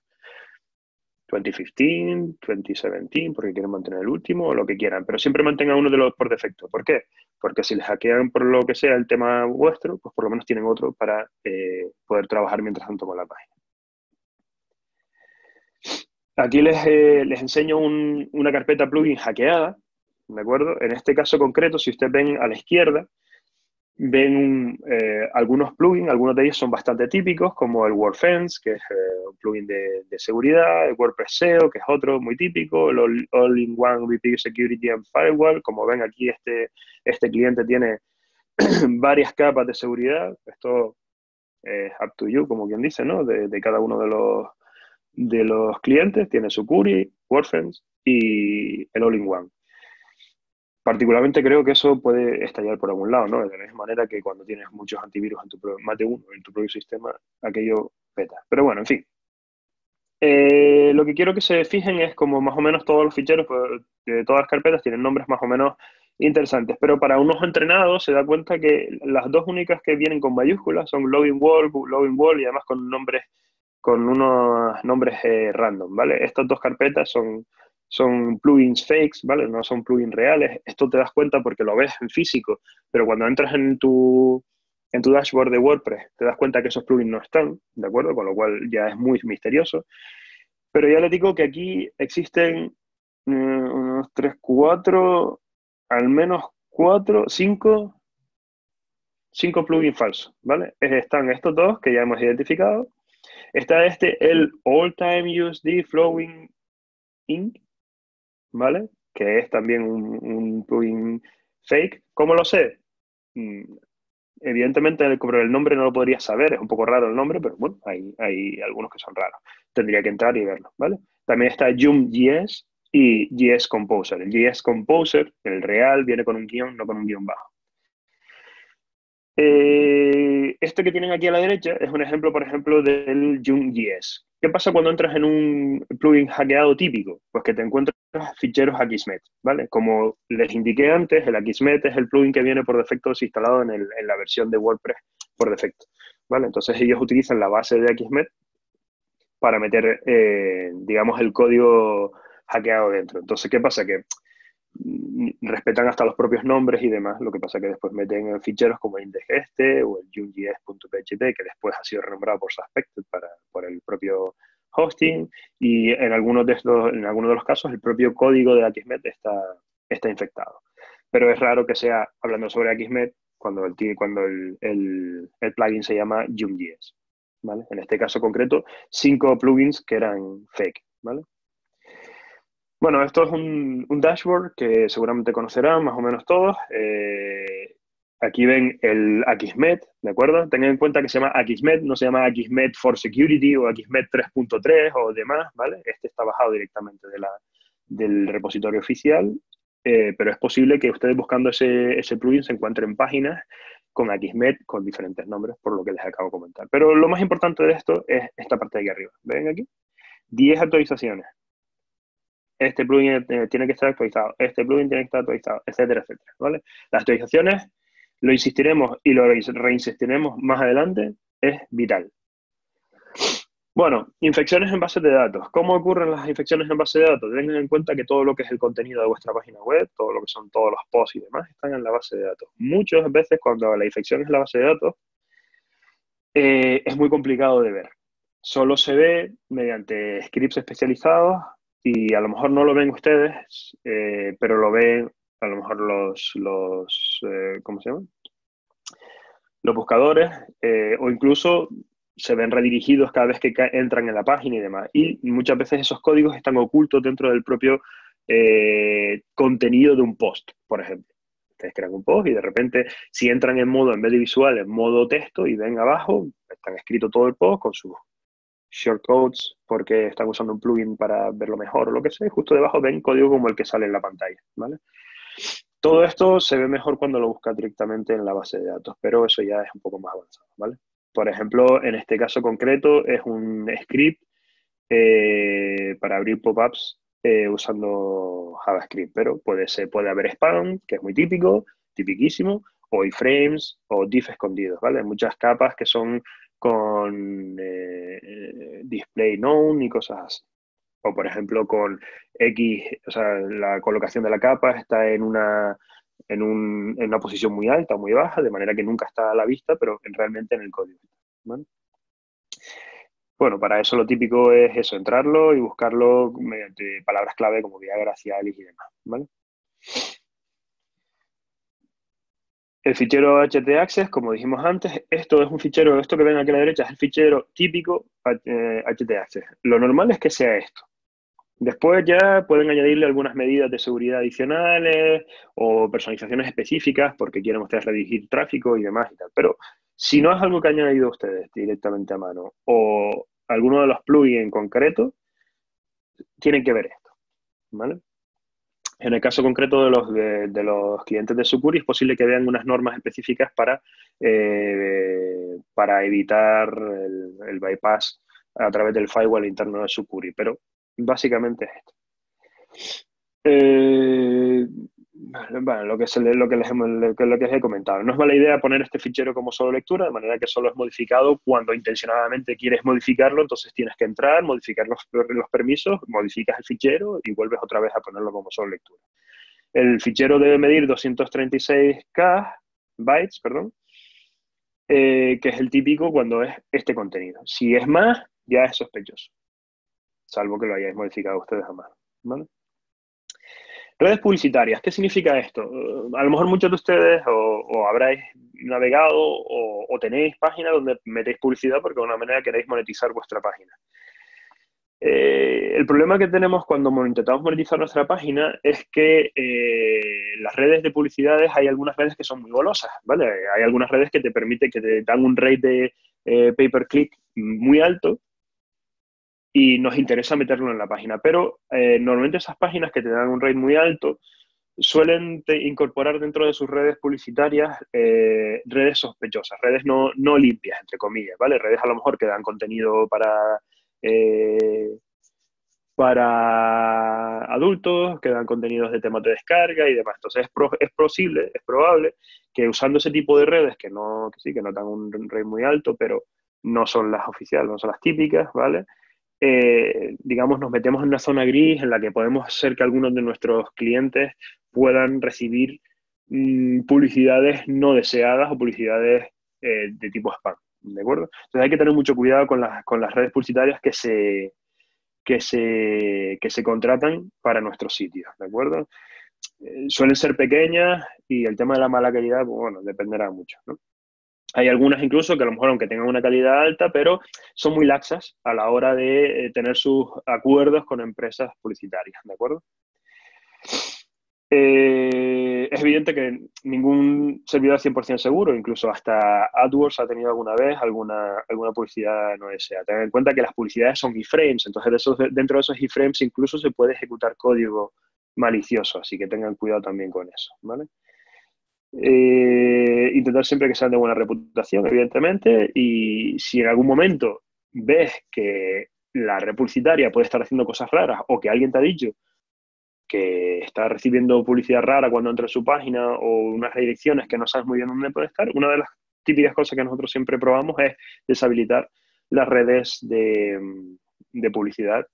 2015, 2017, porque quieren mantener el último o lo que quieran, pero siempre mantengan uno de los por defecto. ¿Por qué? Porque si les hackean por lo que sea el tema vuestro, pues por lo menos tienen otro para poder trabajar mientras tanto con la página. Aquí les enseño una carpeta plugin hackeada, ¿de acuerdo? En este caso concreto, si ustedes ven a la izquierda, ven algunos plugins, algunos de ellos son bastante típicos, como el WordFence, que es un plugin de seguridad, el WordPress SEO, que es otro muy típico, el All-in-One VPN Security and Firewall. Como ven aquí, este cliente tiene varias capas de seguridad. Esto es up to you, como quien dice, ¿no? De cada uno de los clientes. Tiene su Curi, WordFence y el All-in-One. Particularmente creo que eso puede estallar por algún lado, ¿no? De la misma manera que cuando tienes muchos antivirus más de uno en tu propio sistema, aquello peta. Pero bueno, en fin. Lo que quiero que se fijen es como más o menos todos los ficheros de todas las carpetas tienen nombres más o menos interesantes, pero para unos entrenados se da cuenta que las dos únicas que vienen con mayúsculas son login wall y además con unos nombres random, ¿vale? Estas dos carpetas son plugins fakes, ¿vale? No son plugins reales. Esto te das cuenta porque lo ves en físico, pero cuando entras en tu dashboard de WordPress te das cuenta que esos plugins no están, ¿de acuerdo? Con lo cual ya es muy misterioso. Pero ya les digo que aquí existen unos 3, 4, al menos 4, 5 plugins falsos, ¿vale? Están estos dos que ya hemos identificado. Está el All Time USD Flowing Ink, ¿vale? Que es también un plugin fake. ¿Cómo lo sé? Evidentemente el nombre no lo podría saber, es un poco raro el nombre, pero bueno, hay algunos que son raros. Tendría que entrar y verlo, ¿vale? También está Joom.js y JS Composer. El JS Composer, el real, viene con un guión, no con un guión bajo. Este que tienen aquí a la derecha es un ejemplo, por ejemplo, del Joom.js. ¿Qué pasa cuando entras en un plugin hackeado típico? Pues que te encuentras ficheros Akismet, ¿vale? Como les indiqué antes, el Akismet es el plugin que viene por defecto instalado en la versión de WordPress por defecto, ¿vale? Entonces ellos utilizan la base de Akismet para meter, digamos, el código hackeado dentro. Entonces, ¿qué pasa? Que respetan hasta los propios nombres y demás, lo que pasa que después meten ficheros como el index este o el Joomla.php, que después ha sido renombrado por Suspected por el propio hosting, y en algunos de los casos el propio código de Akismet está infectado. Pero es raro que sea, hablando sobre Akismet, cuando el plugin se llama Joomla, ¿vale? En este caso concreto, 5 plugins que eran fake, ¿vale? Bueno, esto es un dashboard que seguramente conocerán más o menos todos. Aquí ven el Akismet, ¿de acuerdo? Tengan en cuenta que se llama Akismet, no se llama Akismet for Security o Akismet 3.3 o demás, ¿vale? Este está bajado directamente del repositorio oficial, pero es posible que ustedes buscando ese plugin se encuentren páginas con Akismet con diferentes nombres, por lo que les acabo de comentar. Pero lo más importante de esto es esta parte de aquí arriba. ¿Ven aquí? 10 actualizaciones. Este plugin tiene que estar actualizado, este plugin tiene que estar actualizado, etcétera, etcétera, ¿vale? Las actualizaciones, lo insistiremos y lo reinsistiremos más adelante, es vital. Bueno, infecciones en bases de datos. ¿Cómo ocurren las infecciones en base de datos? Tengan en cuenta que todo lo que es el contenido de vuestra página web, todo lo que son todos los posts y demás, están en la base de datos. Muchas veces cuando la infección es en la base de datos, es muy complicado de ver. Solo se ve mediante scripts especializados y a lo mejor no lo ven ustedes, pero lo ven a lo mejor ¿cómo se llaman? Los buscadores, o incluso se ven redirigidos cada vez que entran en la página y demás. Y muchas veces esos códigos están ocultos dentro del propio contenido de un post, por ejemplo. Ustedes crean un post y de repente, si entran en modo, en vez de visual, en modo texto y ven abajo, están escrito todo el post con sus shortcodes porque están usando un plugin para verlo mejor o lo que sea, y justo debajo ven código como el que sale en la pantalla, ¿vale? Todo esto se ve mejor cuando lo buscas directamente en la base de datos, pero eso ya es un poco más avanzado, ¿vale? Por ejemplo, en este caso concreto es un script para abrir pop-ups usando JavaScript, pero puede haber spam, que es muy típico, tipiquísimo, o iframes o div escondidos, ¿vale? Hay muchas capas que son con display known y cosas así. O por ejemplo con X, o sea, la colocación de la capa está en una posición muy alta o muy baja, de manera que nunca está a la vista, pero realmente en el código, ¿vale? Bueno, para eso lo típico es eso, entrarlo y buscarlo mediante palabras clave como Viagra, Cialis y demás, ¿vale? El fichero htaccess, como dijimos antes, esto es un fichero, esto que ven aquí a la derecha es el fichero típico htaccess. Lo normal es que sea esto. Después ya pueden añadirle algunas medidas de seguridad adicionales o personalizaciones específicas porque quieren ustedes redirigir tráfico y demás y tal. Pero si no es algo que han añadido ustedes directamente a mano o alguno de los plugins en concreto, tienen que ver esto, ¿vale? En el caso concreto de los clientes de Sucuri, es posible que vean unas normas específicas para evitar el bypass a través del firewall interno de Sucuri, pero básicamente es esto. Bueno, lo que les he comentado. No es mala idea poner este fichero como solo lectura, de manera que solo es modificado cuando intencionadamente quieres modificarlo, entonces tienes que entrar, modificar los permisos, modificas el fichero y vuelves otra vez a ponerlo como solo lectura. El fichero debe medir 236K bytes, perdón, que es el típico cuando es este contenido. Si es más, ya es sospechoso, salvo que lo hayáis modificado ustedes a mano, ¿vale? Redes publicitarias, ¿qué significa esto? A lo mejor muchos de ustedes o habréis navegado o tenéis páginas donde metéis publicidad porque de alguna manera queréis monetizar vuestra página. El problema que tenemos cuando intentamos monetizar nuestra página es que las redes de publicidades, hay algunas redes que son muy golosas, ¿vale? Hay algunas redes que te permiten, que te dan un rate de pay-per-click muy alto y nos interesa meterlo en la página. Pero normalmente esas páginas que te dan un rate muy alto suelen incorporar dentro de sus redes publicitarias redes sospechosas, redes no limpias, entre comillas, ¿vale? Redes a lo mejor que dan contenido para adultos, que dan contenidos de temas de descarga y demás. Entonces es probable que usando ese tipo de redes que sí, que no dan un rate muy alto, pero no son las oficiales, no son las típicas, ¿vale? digamos, nos metemos en una zona gris en la que podemos hacer que algunos de nuestros clientes puedan recibir publicidades no deseadas o publicidades de tipo spam, ¿de acuerdo? Entonces hay que tener mucho cuidado con las redes publicitarias que se contratan para nuestros sitios, ¿de acuerdo? Suelen ser pequeñas y el tema de la mala calidad, pues, bueno, dependerá mucho, ¿no? Hay algunas incluso que a lo mejor, aunque tengan una calidad alta, pero son muy laxas a la hora de tener sus acuerdos con empresas publicitarias, ¿de acuerdo? Es evidente que ningún servidor es 100% seguro, incluso hasta AdWords ha tenido alguna vez alguna publicidad no deseada. Ten en cuenta que las publicidades son iframes, entonces dentro de esos iframes incluso se puede ejecutar código malicioso, así que tengan cuidado también con eso, ¿vale? Intentar siempre que sean de buena reputación, evidentemente, y si en algún momento ves que la red publicitaria puede estar haciendo cosas raras o que alguien te ha dicho que está recibiendo publicidad rara cuando entra en su página o unas redirecciones que no sabes muy bien dónde puede estar, una de las típicas cosas que nosotros siempre probamos es deshabilitar las redes de publicidad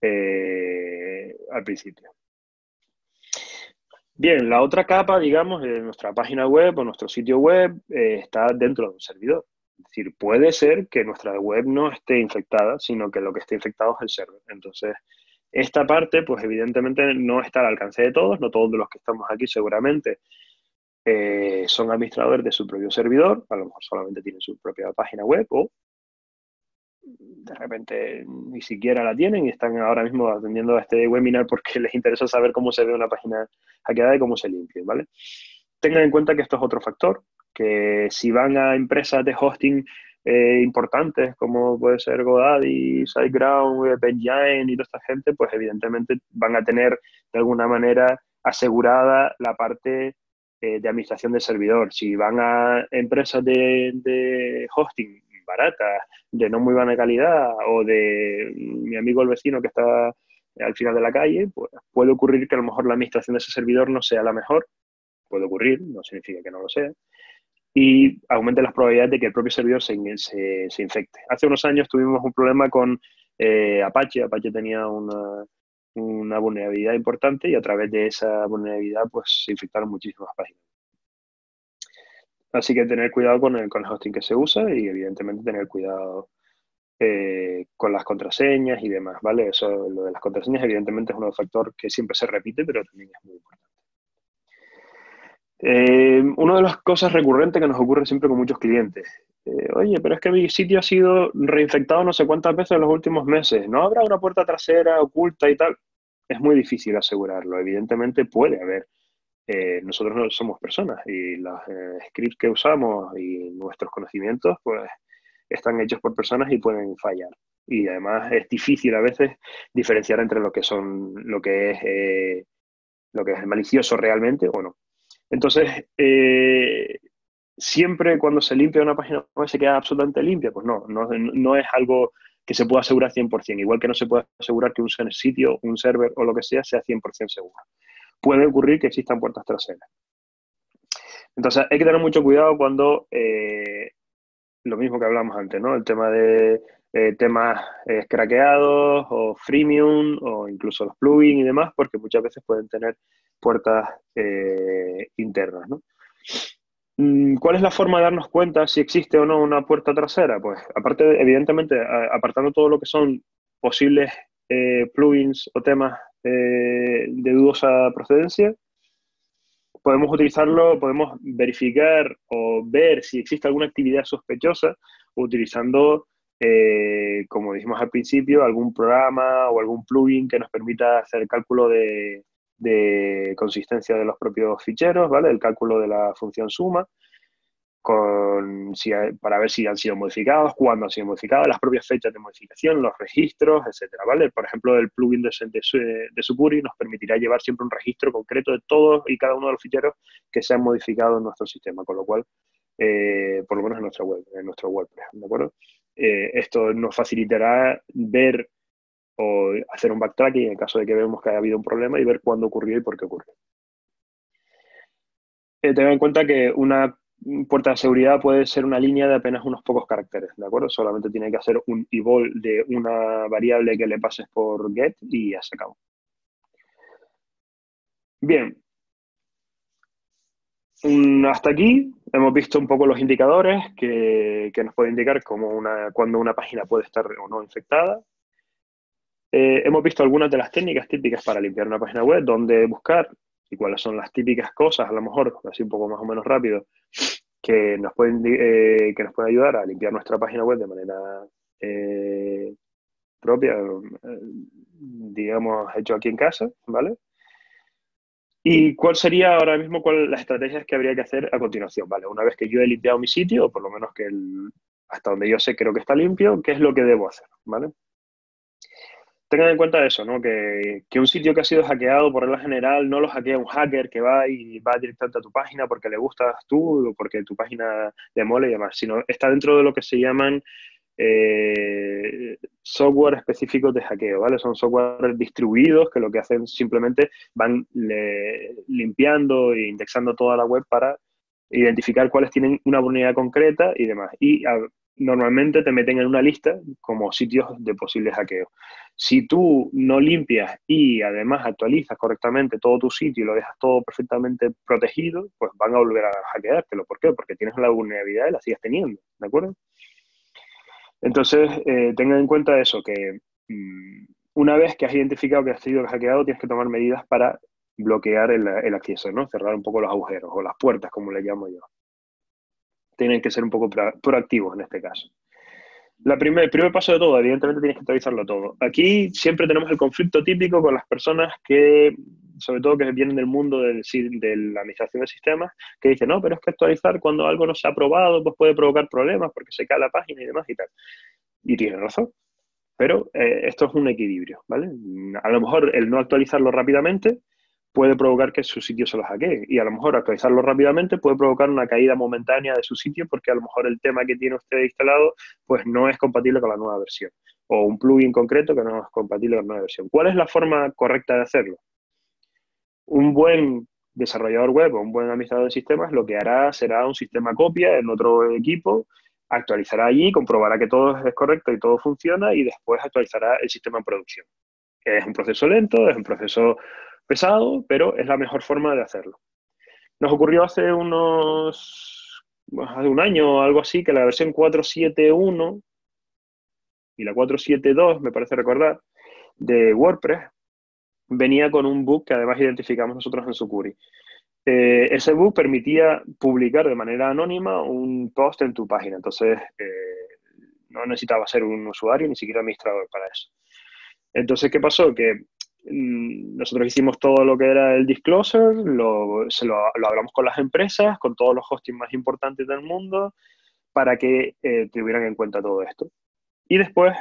al principio. Bien, la otra capa, digamos, de nuestra página web o nuestro sitio web está dentro de un servidor. Es decir, puede ser que nuestra web no esté infectada, sino que lo que esté infectado es el server. Entonces, esta parte, pues evidentemente no está al alcance de todos, no todos de los que estamos aquí seguramente son administradores de su propio servidor, a lo mejor solamente tienen su propia página web o de repente ni siquiera la tienen y están ahora mismo atendiendo a este webinar porque les interesa saber cómo se ve una página hackeada y cómo se limpia, ¿vale? Tengan en cuenta que esto es otro factor, que si van a empresas de hosting importantes como puede ser GoDaddy, SiteGround, Pengine y toda esta gente, pues evidentemente van a tener de alguna manera asegurada la parte de administración del servidor. Si van a empresas de hosting baratas, de no muy buena calidad, o de mi amigo el vecino que está al final de la calle, pues puede ocurrir que a lo mejor la administración de ese servidor no sea la mejor, puede ocurrir, no significa que no lo sea, y aumente las probabilidades de que el propio servidor se infecte. Hace unos años tuvimos un problema con Apache. Apache tenía una vulnerabilidad importante y a través de esa vulnerabilidad pues se infectaron muchísimas páginas. Así que tener cuidado con el hosting que se usa y evidentemente tener cuidado con las contraseñas y demás, ¿vale? Eso, lo de las contraseñas evidentemente es un factor que siempre se repite, pero también es muy importante. Una de las cosas recurrentes que nos ocurre siempre con muchos clientes. Oye, pero es que mi sitio ha sido reinfectado no sé cuántas veces en los últimos meses. ¿No habrá una puerta trasera oculta y tal? Es muy difícil asegurarlo. Evidentemente puede haber. Nosotros no somos personas y los scripts que usamos y nuestros conocimientos pues están hechos por personas y pueden fallar. Y además es difícil a veces diferenciar entre lo que es malicioso realmente o no. Entonces, siempre cuando se limpia una página web se queda absolutamente limpia. Pues no es algo que se pueda asegurar 100%, igual que no se puede asegurar que un sitio, un server o lo que sea 100% seguro. Puede ocurrir que existan puertas traseras. Entonces, hay que tener mucho cuidado cuando, lo mismo que hablamos antes, ¿no? El tema de temas craqueados o freemium o incluso los plugins y demás, porque muchas veces pueden tener puertas internas, ¿no? ¿Cuál es la forma de darnos cuenta si existe o no una puerta trasera? Pues aparte, evidentemente, apartando todo lo que son posibles plugins o temas de dudosa procedencia, podemos verificar o ver si existe alguna actividad sospechosa utilizando, como dijimos al principio, algún programa o algún plugin que nos permita hacer el cálculo de consistencia de los propios ficheros, ¿vale? El cálculo de la función suma, para ver si han sido modificados, cuándo han sido modificados, las propias fechas de modificación, los registros, etcétera, ¿vale? Por ejemplo, el plugin de Sucuri nos permitirá llevar siempre un registro concreto de todos y cada uno de los ficheros que se han modificado en nuestro sistema, con lo cual, por lo menos en nuestra web, en nuestro WordPress, ¿de acuerdo? Esto nos facilitará ver o hacer un backtracking en el caso de que vemos que haya habido un problema y ver cuándo ocurrió y por qué ocurrió. Tengan en cuenta que una puerta de seguridad puede ser una línea de apenas unos pocos caracteres, ¿de acuerdo? Solamente tiene que hacer un eval de una variable que le pases por get y ya se acabó. Bien, hasta aquí hemos visto un poco los indicadores que nos pueden indicar cuando una página puede estar o no infectada. Hemos visto algunas de las técnicas típicas para limpiar una página web, dónde buscar y cuáles son las típicas cosas, a lo mejor, así un poco más o menos rápido, que nos pueden ayudar a limpiar nuestra página web de manera propia, digamos, hecho aquí en casa, ¿vale? ¿Y cuál sería ahora mismo las estrategias que habría que hacer a continuación? Vale, una vez que yo he limpiado mi sitio, o por lo menos que hasta donde yo sé creo que está limpio, ¿qué es lo que debo hacer? ¿Vale? Tengan en cuenta eso, ¿no? Que un sitio que ha sido hackeado, por regla general, no lo hackea un hacker que va y va directamente a tu página porque le gustas tú o porque tu página le mola y demás, sino está dentro de lo que se llaman software específicos de hackeo, ¿vale? Son software distribuidos que lo que hacen simplemente van limpiando e indexando toda la web para identificar cuáles tienen una vulnerabilidad concreta y demás. Y normalmente te meten en una lista como sitios de posibles hackeos. Si tú no limpias y además actualizas correctamente todo tu sitio y lo dejas todo perfectamente protegido, pues van a volver a hackeártelo. ¿Por qué? Porque tienes la vulnerabilidad y la sigues teniendo, ¿de acuerdo? Entonces, tengan en cuenta eso, que una vez que has identificado que has sido hackeado, tienes que tomar medidas para bloquear el acceso, ¿no? Cerrar un poco los agujeros o las puertas, como le llamo yo. Tienen que ser un poco proactivos en este caso. El primer paso de todo, evidentemente tienes que actualizarlo todo. Aquí siempre tenemos el conflicto típico con las personas que, sobre todo que vienen del mundo de la administración de sistemas, que dicen, no, pero es que actualizar cuando algo no se ha aprobado, pues puede provocar problemas porque se cae la página y demás y tal. Y tienen razón. Pero esto es un equilibrio, ¿vale? A lo mejor el no actualizarlo rápidamente puede provocar que su sitio se lo hackee. Y a lo mejor actualizarlo rápidamente puede provocar una caída momentánea de su sitio porque a lo mejor el tema que tiene usted instalado pues no es compatible con la nueva versión. O un plugin concreto que no es compatible con la nueva versión. ¿Cuál es la forma correcta de hacerlo? Un buen desarrollador web o un buen administrador de sistemas lo que hará será un sistema copia en otro equipo, actualizará allí, comprobará que todo es correcto y todo funciona y después actualizará el sistema en producción. Es un proceso lento, es un proceso pesado, pero es la mejor forma de hacerlo. Nos ocurrió hace un año o algo así, que la versión 4.7.1 y la 4.7.2, me parece recordar, de WordPress, venía con un bug que además identificamos nosotros en Sucuri. Ese bug permitía publicar de manera anónima un post en tu página, entonces no necesitaba ser un usuario ni siquiera administrador para eso. Entonces, ¿qué pasó? Que nosotros hicimos todo lo que era el disclosure, lo hablamos con las empresas, con todos los hosting más importantes del mundo, para que tuvieran en cuenta todo esto. Y después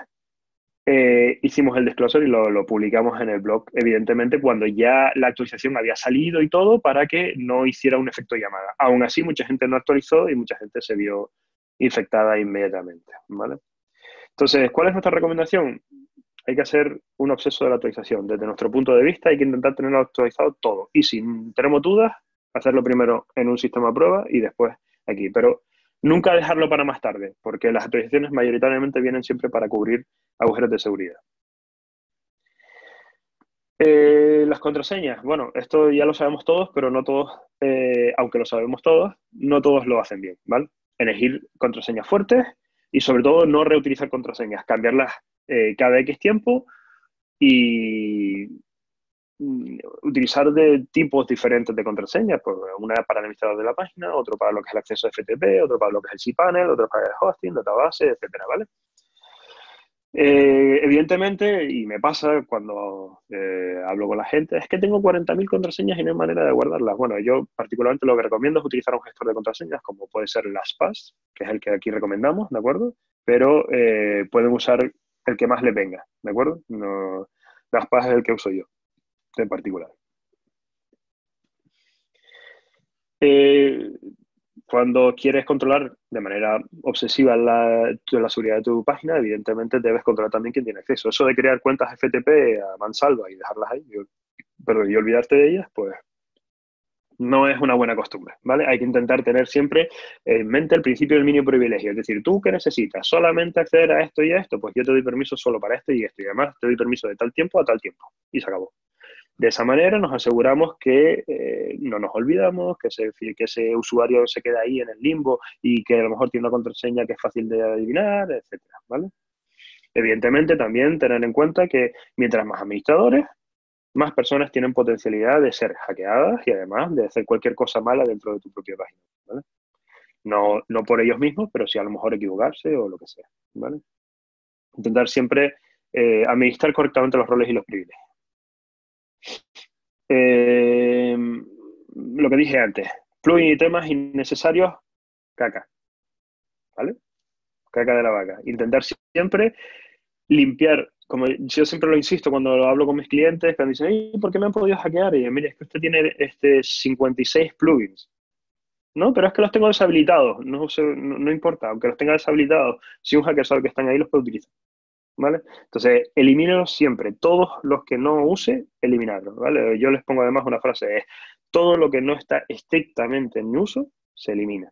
hicimos el disclosure y lo publicamos en el blog, evidentemente, cuando ya la actualización había salido y todo, para que no hiciera un efecto llamada. Aún así, mucha gente no actualizó y mucha gente se vio infectada inmediatamente, ¿vale? Entonces, ¿cuál es nuestra recomendación? Hay que hacer un obseso de la actualización. Desde nuestro punto de vista, hay que intentar tenerlo actualizado todo. Y si tenemos dudas, hacerlo primero en un sistema a prueba y después aquí. Pero nunca dejarlo para más tarde, porque las actualizaciones mayoritariamente vienen siempre para cubrir agujeros de seguridad. Las contraseñas, bueno, esto ya lo sabemos todos, pero no todos, aunque lo sabemos todos, no todos lo hacen bien, ¿vale? Elegir contraseñas fuertes y sobre todo no reutilizar contraseñas, cambiarlas cada X tiempo y utilizar de tipos diferentes de contraseñas, pues una para el administrador de la página, otro para lo que es el acceso FTP, otro para lo que es el cPanel, otro para el hosting, database, etcétera, ¿vale? Evidentemente, y me pasa cuando hablo con la gente, es que tengo 40.000 contraseñas y no hay manera de guardarlas. Bueno, yo particularmente lo que recomiendo es utilizar un gestor de contraseñas, como puede ser LastPass, que es el que aquí recomendamos, ¿de acuerdo? Pero pueden usar el que más les venga, ¿de acuerdo? No, LastPass es el que uso yo, en particular. Eh, Cuando quieres controlar de manera obsesiva la seguridad de tu página, evidentemente debes controlar también quién tiene acceso. Eso de crear cuentas FTP a mansalva y dejarlas ahí, y olvidarte de ellas, pues No es una buena costumbre, ¿vale? Hay que intentar tener siempre en mente el principio del mínimo privilegio. Es decir, ¿tú qué necesitas? ¿Solamente acceder a esto y a esto? Pues yo te doy permiso solo para esto y esto. Y además te doy permiso de tal tiempo a tal tiempo. Y se acabó. De esa manera nos aseguramos que no nos olvidamos, que ese usuario se queda ahí en el limbo y que a lo mejor tiene una contraseña que es fácil de adivinar, etcétera, ¿vale? Evidentemente también tener en cuenta que mientras más administradores, más personas tienen potencialidad de ser hackeadas y además de hacer cualquier cosa mala dentro de tu propia página, ¿vale? No, no por ellos mismos, pero sí a lo mejor equivocarse o lo que sea, ¿vale? Intentar siempre administrar correctamente los roles y los privilegios. Lo que dije antes, plugins y temas innecesarios, caca, ¿vale? Caca de la vaca. Intentar siempre limpiar, como yo siempre lo insisto cuando lo hablo con mis clientes, que me dicen, ¿por qué me han podido hackear? Y yo, mire, es que usted tiene 56 plugins. No, pero es que los tengo deshabilitados. No, no importa, aunque los tenga deshabilitados, si un hacker sabe que están ahí, los puede utilizar. ¿Vale? Entonces, elimínelos siempre. Todos los que no use, eliminarlos, ¿vale? Yo les pongo además una frase, es todo lo que no está estrictamente en uso, se elimina.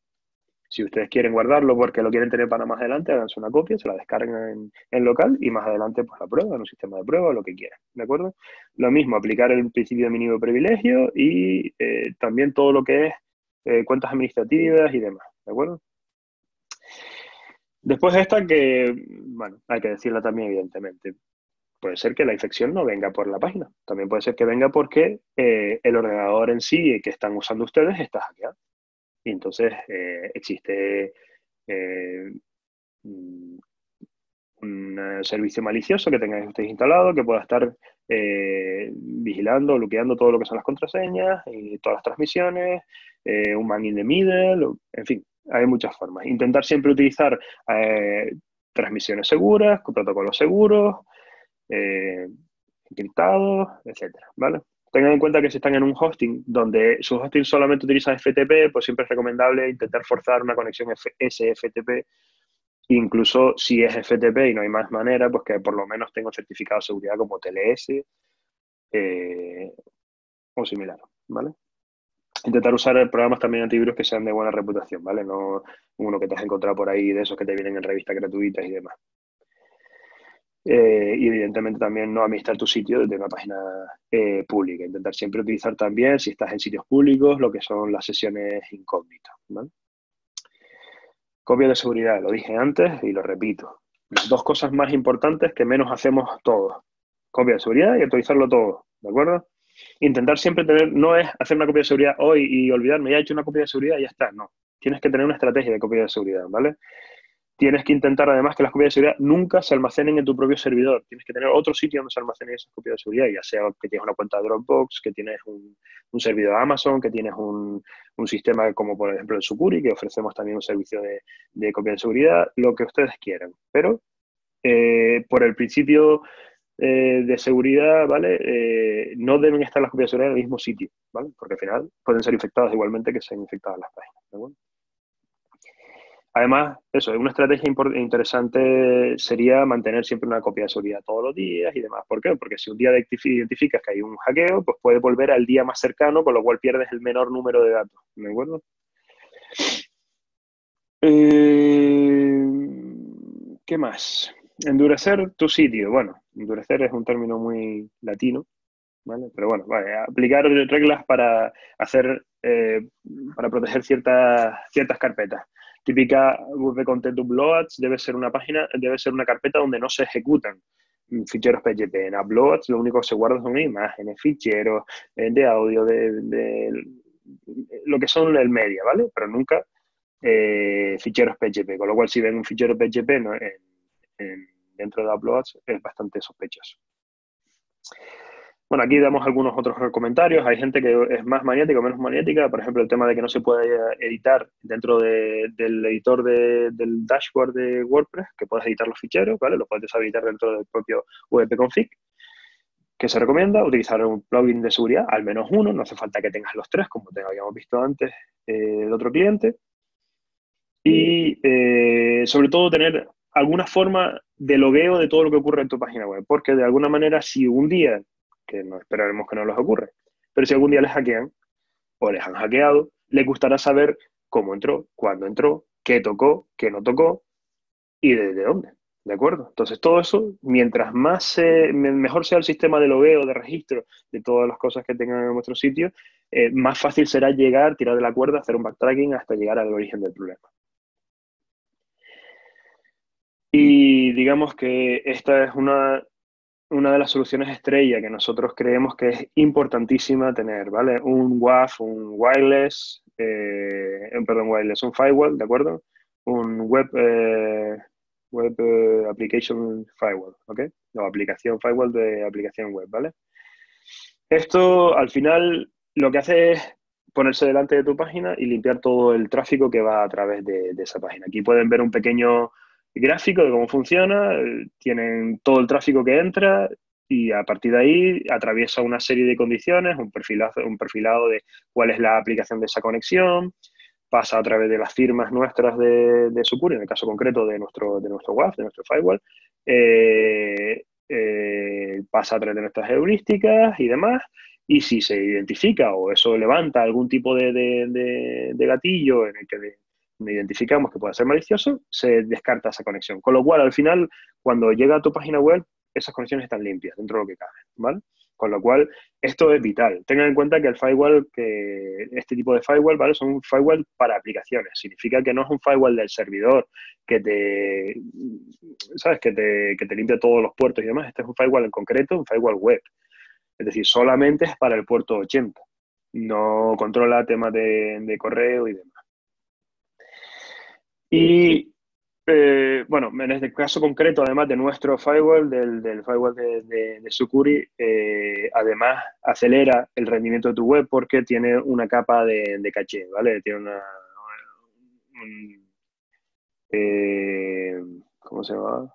Si ustedes quieren guardarlo porque lo quieren tener para más adelante, háganse una copia, se la descargan en local y más adelante pues la prueban en un sistema de prueba, lo que quieran, ¿de acuerdo? Lo mismo, aplicar el principio de mínimo privilegio y también todo lo que es cuentas administrativas y demás, ¿de acuerdo? Después esta que, bueno, hay que decirla también evidentemente. Puede ser que la infección no venga por la página. También puede ser que venga porque el ordenador en sí que están usando ustedes está hackeado. Y entonces existe un servicio malicioso que tengáis ustedes instalado que pueda estar vigilando, bloqueando todo lo que son las contraseñas y todas las transmisiones, un man in the middle, en fin, hay muchas formas. Intentar siempre utilizar transmisiones seguras, con protocolos seguros, encriptados, etcétera, ¿vale? Tengan en cuenta que si están en un hosting donde su hosting solamente utiliza FTP, pues siempre es recomendable intentar forzar una conexión SFTP. Incluso si es FTP y no hay más manera, pues que por lo menos tenga un certificado de seguridad como TLS o similar, ¿vale? Intentar usar programas también antivirus que sean de buena reputación, ¿vale? No uno que te has encontrado por ahí de esos que te vienen en revistas gratuitas y demás. Y evidentemente también no administrar tu sitio desde una página pública. Intentar siempre utilizar también, si estás en sitios públicos, lo que son las sesiones incógnitas, ¿vale? Copia de seguridad, lo dije antes y lo repito. Las dos cosas más importantes que menos hacemos todos. Copia de seguridad y actualizarlo todo, ¿de acuerdo? Intentar siempre tener, no es hacer una copia de seguridad hoy y olvidarme, ya he hecho una copia de seguridad y ya está, no. Tienes que tener una estrategia de copia de seguridad, ¿vale? Tienes que intentar además que las copias de seguridad nunca se almacenen en tu propio servidor. Tienes que tener otro sitio donde se almacenen esas copias de seguridad, ya sea que tienes una cuenta de Dropbox, que tienes un servidor Amazon, que tienes un sistema como por ejemplo el Sucuri, que ofrecemos también un servicio de copia de seguridad, lo que ustedes quieran. Pero por el principio de seguridad, ¿vale? No deben estar las copias de seguridad en el mismo sitio, ¿vale? Porque al final pueden ser infectadas igualmente que sean infectadas las páginas, ¿de acuerdo? Además, eso, una estrategia interesante sería mantener siempre una copia de seguridad todos los días y demás. ¿Por qué? Porque si un día identificas que hay un hackeo, pues puedes volver al día más cercano, con lo cual pierdes el menor número de datos. ¿De acuerdo? ¿Qué más? Endurecer tu sitio. Bueno, endurecer es un término muy latino, ¿vale? Pero bueno, vale, aplicar reglas para hacer, para proteger ciertas carpetas. Típica de Content Uploads debe ser una página, debe ser una carpeta donde no se ejecutan ficheros PGP. En Uploads lo único que se guarda son imágenes, ficheros de audio, de lo que son el media, ¿vale? Pero nunca ficheros PGP. Con lo cual, si ven un fichero PGP ¿no? dentro de Uploads, es bastante sospechoso. Bueno, aquí damos algunos otros comentarios. Hay gente que es más maniática o menos maniática. Por ejemplo, el tema de que no se puede editar dentro del editor del dashboard de WordPress, que puedes editar los ficheros, ¿vale? Lo puedes deshabilitar dentro del propio wp-config. ¿Qué se recomienda? Utilizar un plugin de seguridad, al menos uno. No hace falta que tengas los tres, como te habíamos visto antes de otro cliente. Y sobre todo tener alguna forma de logueo de todo lo que ocurre en tu página web. Porque de alguna manera, si un día, que no esperaremos que no les ocurra, pero si algún día les hackean o les han hackeado, les gustará saber cómo entró, cuándo entró, qué tocó, qué no tocó y desde dónde. ¿De acuerdo? Entonces, todo eso, mientras mejor sea el sistema de logueo, de registro de todas las cosas que tengan en nuestro sitio, más fácil será llegar, tirar de la cuerda, hacer un backtracking hasta llegar al origen del problema. Y digamos que esta es una de las soluciones estrella que nosotros creemos que es importantísima tener, ¿vale? Un WAF, un wireless, perdón, wireless, un firewall, ¿de acuerdo? Un web application firewall, ¿ok? O aplicación firewall de aplicación web, ¿vale? Esto al final lo que hace es ponerse delante de tu página y limpiar todo el tráfico que va a través de esa página. Aquí pueden ver un pequeño gráfico de cómo funciona, tienen todo el tráfico que entra y a partir de ahí atraviesa una serie de condiciones, un perfilado de cuál es la aplicación de esa conexión, pasa a través de las firmas nuestras de Sucuri, en el caso concreto de nuestro WAF, de nuestro firewall, pasa a través de nuestras heurísticas y demás, y si se identifica o eso levanta algún tipo de gatillo en el que identificamos que puede ser malicioso, se descarta esa conexión. Con lo cual, al final, cuando llega a tu página web, esas conexiones están limpias dentro de lo que cabe, ¿vale? Con lo cual, esto es vital. Tengan en cuenta que el firewall, este tipo de firewall, ¿vale? Son un firewall para aplicaciones. Significa que no es un firewall del servidor que ¿sabes? Que te limpia todos los puertos y demás. Este es un firewall en concreto, un firewall web. Es decir, solamente es para el puerto 80. No controla temas de correo y demás. Y bueno, en este caso concreto, además de nuestro firewall, del firewall de Sucuri, además acelera el rendimiento de tu web porque tiene una capa de caché, ¿vale? Tiene ¿cómo se llama?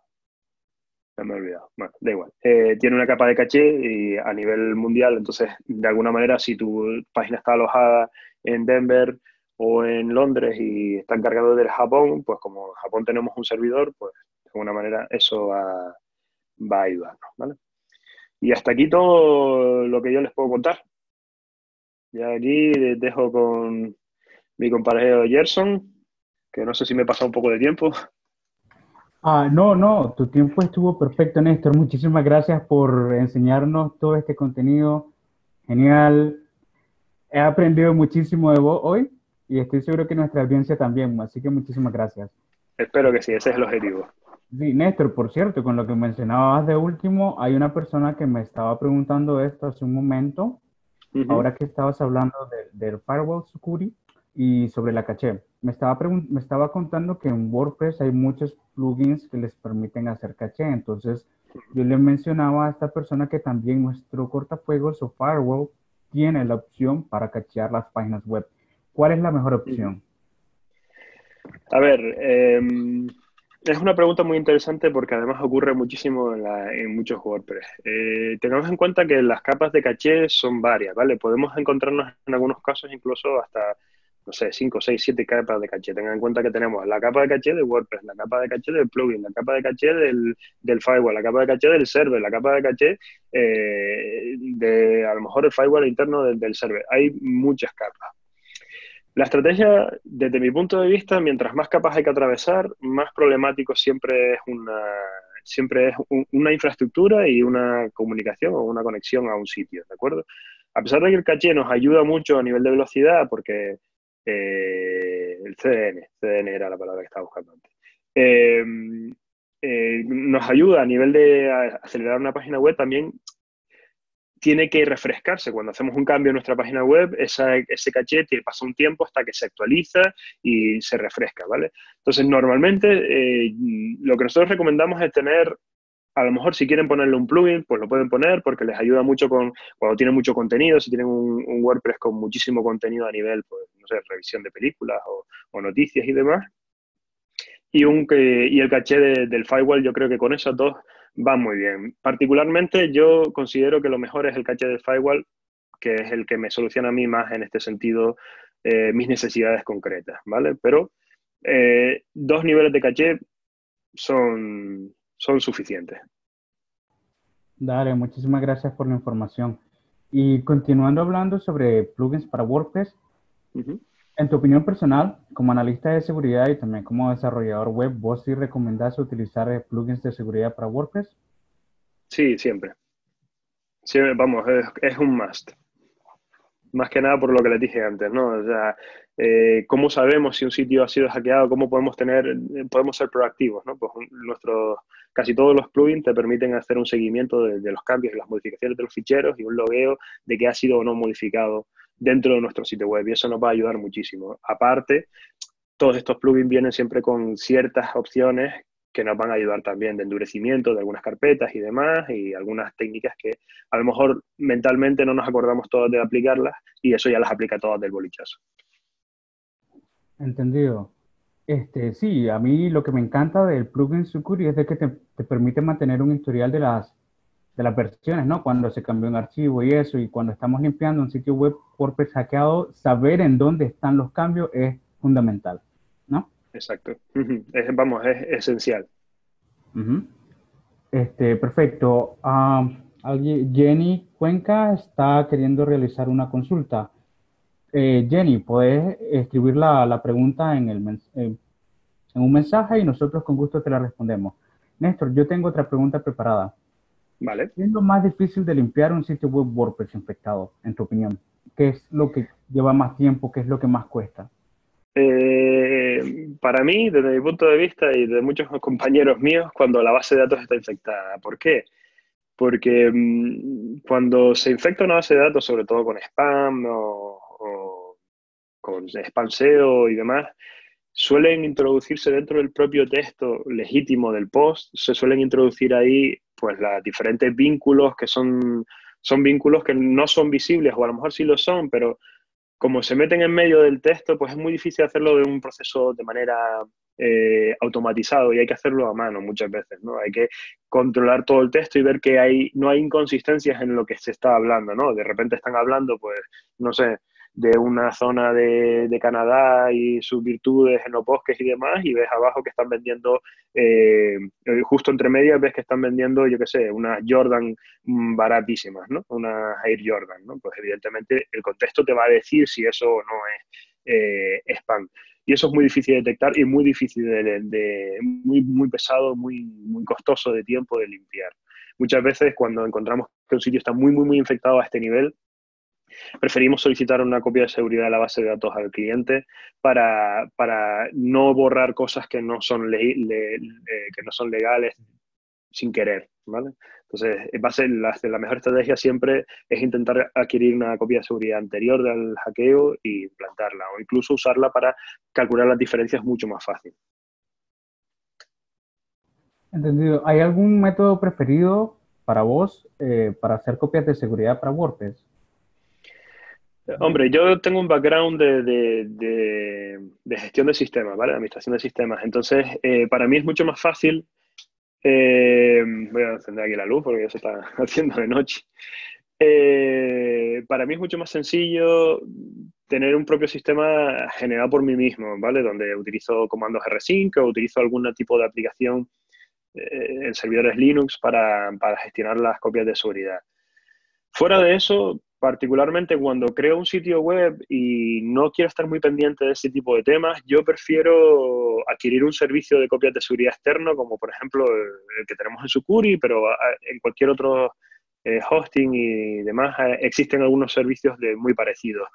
Ya me he olvidado. Bueno, da igual. Tiene una capa de caché y a nivel mundial, entonces, de alguna manera, si tu página está alojada en Denver o en Londres y está encargado del Japón, pues como en Japón tenemos un servidor, pues de alguna manera eso va a ayudarnos, ¿vale? Y hasta aquí todo lo que yo les puedo contar. Ya aquí les dejo con mi compañero Gerson, que no sé si me he pasado un poco de tiempo. No, no, tu tiempo estuvo perfecto, Néstor. Muchísimas gracias por enseñarnos todo este contenido. Genial. He aprendido muchísimo de vos hoy y estoy seguro que nuestra audiencia también, así que muchísimas gracias. Espero que sí, ese es el objetivo. Sí, Néstor, por cierto, con lo que mencionabas de último, hay una persona que me estaba preguntando esto hace un momento, Ujú. ahora que estabas hablando del firewall security y sobre la caché. Me estaba contando que en WordPress hay muchos plugins que les permiten hacer caché. Entonces, yo le mencionaba a esta persona que también nuestro cortafuegos o firewall tiene la opción para cachear las páginas web. ¿Cuál es la mejor Ujú. opción? A ver, es una pregunta muy interesante porque además ocurre muchísimo en muchos WordPress. Tengamos en cuenta que las capas de caché son varias, ¿vale? Podemos encontrarnos en algunos casos incluso hasta, no sé, 5, 6, 7 capas de caché. Tengan en cuenta que tenemos la capa de caché de WordPress, la capa de caché del plugin, la capa de caché del firewall, la capa de caché del server, la capa de caché de a lo mejor el firewall interno del server. Hay muchas capas. La estrategia, desde mi punto de vista, mientras más capas hay que atravesar, más problemático siempre es una infraestructura y una comunicación o una conexión a un sitio, ¿de acuerdo? A pesar de que el caché nos ayuda mucho a nivel de velocidad, porque el CDN era la palabra que estaba buscando antes, eh, nos ayuda a nivel de acelerar una página web, también tiene que refrescarse. Cuando hacemos un cambio en nuestra página web, ese caché pasa un tiempo hasta que se actualiza y se refresca, ¿vale? Entonces, normalmente lo que nosotros recomendamos es tener, a lo mejor si quieren ponerle un plugin, pues lo pueden poner porque les ayuda mucho cuando tienen mucho contenido, si tienen un WordPress con muchísimo contenido a nivel, pues, no sé, revisión de películas o noticias y demás. Y el caché del firewall, yo creo que con esos dos va muy bien. Particularmente yo considero que lo mejor es el caché del firewall, que es el que me soluciona a mí más en este sentido mis necesidades concretas, ¿vale? Pero dos niveles de caché son suficientes. Dale, muchísimas gracias por la información. Y continuando hablando sobre plugins para WordPress, Ujú. En tu opinión personal, como analista de seguridad y también como desarrollador web, ¿vos sí recomendás utilizar plugins de seguridad para WordPress? Sí, siempre. Siempre, vamos, es un must. Más que nada por lo que les dije antes, ¿no? O sea, ¿cómo sabemos si un sitio ha sido hackeado? ¿Cómo podemos ser proactivos, ¿no? Pues casi todos los plugins te permiten hacer un seguimiento de los cambios y las modificaciones de los ficheros y un logueo de qué ha sido o no modificado dentro de nuestro sitio web y eso nos va a ayudar muchísimo. Aparte, todos estos plugins vienen siempre con ciertas opciones que nos van a ayudar también de endurecimiento de algunas carpetas y demás, y algunas técnicas que a lo mejor mentalmente no nos acordamos todos de aplicarlas, y eso ya las aplica todas del bolichazo. Entendido. Sí, a mí lo que me encanta del plugin Sucuri es de que te permite mantener un historial de las versiones, ¿no? Cuando se cambió un archivo y eso, y cuando estamos limpiando un sitio web WordPress hackeado, saber en dónde están los cambios es fundamental, ¿no? Exacto. Vamos, es esencial. Ujú. Perfecto. Jenny Cuenca está queriendo realizar una consulta. Jenny, puedes escribir la pregunta en un mensaje y nosotros con gusto te la respondemos. Néstor, yo tengo otra pregunta preparada. ¿Vale? ¿Qué es lo más difícil de limpiar un sitio web WordPress infectado, en tu opinión? ¿Qué es lo que lleva más tiempo? ¿Qué es lo que más cuesta? Para mí, desde mi punto de vista y de muchos compañeros míos, cuando la base de datos está infectada. ¿Por qué? Porque cuando se infecta una base de datos, sobre todo con spam o con spam SEO y demás, suelen introducirse dentro del propio texto legítimo del post, se suelen introducir ahí pues los diferentes vínculos que son vínculos que no son visibles o a lo mejor sí lo son, pero como se meten en medio del texto, pues es muy difícil hacerlo de un proceso de manera automatizado y hay que hacerlo a mano muchas veces, ¿no? Hay que controlar todo el texto y ver que no hay inconsistencias en lo que se está hablando, ¿no? De repente están hablando, pues, no sé, de una zona de Canadá y sus virtudes en los bosques y demás, y ves abajo que están vendiendo, justo entre medias ves que están vendiendo, yo qué sé, unas Jordan baratísimas, ¿no? Unas Air Jordan, ¿no? Pues evidentemente el contexto te va a decir si eso o no es spam. Y eso es muy difícil de detectar y muy difícil muy pesado, muy costoso de tiempo de limpiar. Muchas veces cuando encontramos que un sitio está muy infectado a este nivel, preferimos solicitar una copia de seguridad de la base de datos al cliente para no borrar cosas que no son, que no son legales sin querer, ¿vale? Entonces, la mejor estrategia siempre es intentar adquirir una copia de seguridad anterior del hackeo y implantarla, o incluso usarla para calcular las diferencias mucho más fácil. Entendido. ¿Hay algún método preferido para vos para hacer copias de seguridad para WordPress? Hombre, yo tengo un background de gestión de sistemas, ¿vale? Administración de sistemas. Entonces, para mí es mucho más fácil. Voy a encender aquí la luz porque ya se está haciendo de noche. Para mí es mucho más sencillo tener un propio sistema generado por mí mismo, ¿vale? Donde utilizo comandos rsync o utilizo algún tipo de aplicación en servidores Linux para gestionar las copias de seguridad. Fuera de eso, particularmente cuando creo un sitio web y no quiero estar muy pendiente de ese tipo de temas, yo prefiero adquirir un servicio de copias de seguridad externo, como por ejemplo el que tenemos en Sucuri, pero en cualquier otro hosting y demás, existen algunos servicios muy parecidos.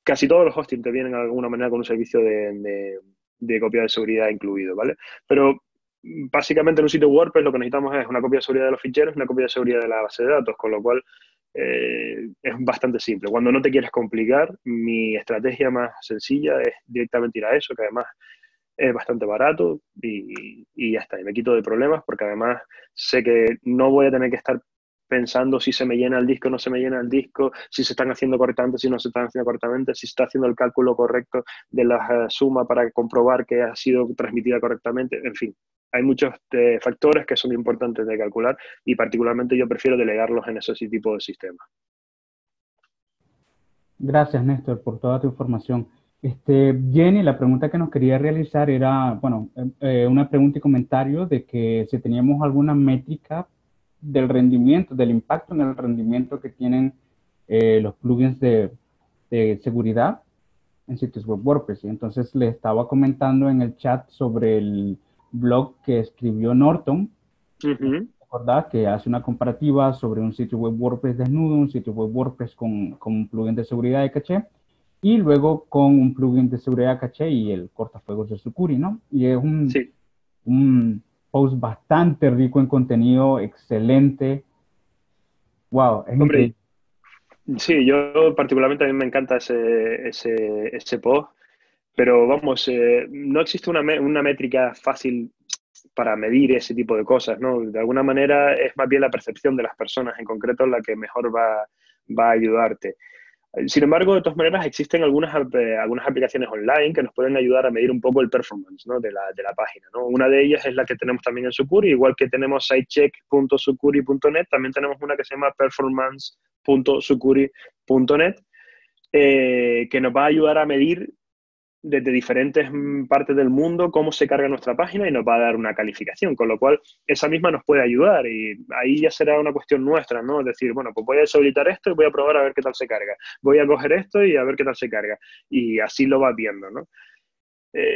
Casi todos los hosting te vienen de alguna manera con un servicio de copia de seguridad incluido, ¿vale? Pero básicamente en un sitio WordPress lo que necesitamos es una copia de seguridad de los ficheros y una copia de seguridad de la base de datos, con lo cual es bastante simple. Cuando no te quieres complicar, mi estrategia más sencilla es directamente ir a eso, que además es bastante barato y ya está. Y me quito de problemas porque además sé que no voy a tener que estar pensando si se me llena el disco o no se me llena el disco, si se están haciendo correctamente, si no se están haciendo correctamente, si se está haciendo el cálculo correcto de la suma para comprobar que ha sido transmitida correctamente, en fin. Hay muchos factores que son importantes de calcular y particularmente yo prefiero delegarlos en ese tipo de sistemas. Gracias, Néstor, por toda tu información. Jenny, la pregunta que nos quería realizar era, bueno, una pregunta y comentario de que si teníamos alguna métrica del rendimiento, del impacto en el rendimiento que tienen los plugins de seguridad en sitios web WordPress. Y entonces le estaba comentando en el chat sobre el blog que escribió Norton, ¿verdad? Que hace una comparativa sobre un sitio web WordPress desnudo, un sitio web WordPress con un plugin de seguridad de caché, y luego con un plugin de seguridad de caché y el cortafuegos de Sucuri, ¿no? Y es Sí, un post bastante rico en contenido, excelente. Wow, es hombre, increíble. sí, yo particularmente a mí me encanta ese post, pero vamos, no existe una métrica fácil para medir ese tipo de cosas, ¿no? De alguna manera es más bien la percepción de las personas en concreto la que mejor va a ayudarte. Sin embargo, de todas maneras, existen algunas aplicaciones online que nos pueden ayudar a medir un poco el performance, ¿no? de la página, ¿no? Una de ellas es la que tenemos también en Sucuri, igual que tenemos sitecheck.sucuri.net, también tenemos una que se llama performance.sucuri.net, que nos va a ayudar a medir desde diferentes partes del mundo cómo se carga nuestra página y nos va a dar una calificación, con lo cual esa misma nos puede ayudar y ahí ya será una cuestión nuestra, ¿no? Es decir, bueno, pues voy a deshabilitar esto y voy a probar a ver qué tal se carga. Voy a coger esto y a ver qué tal se carga. Y así lo vas viendo, ¿no?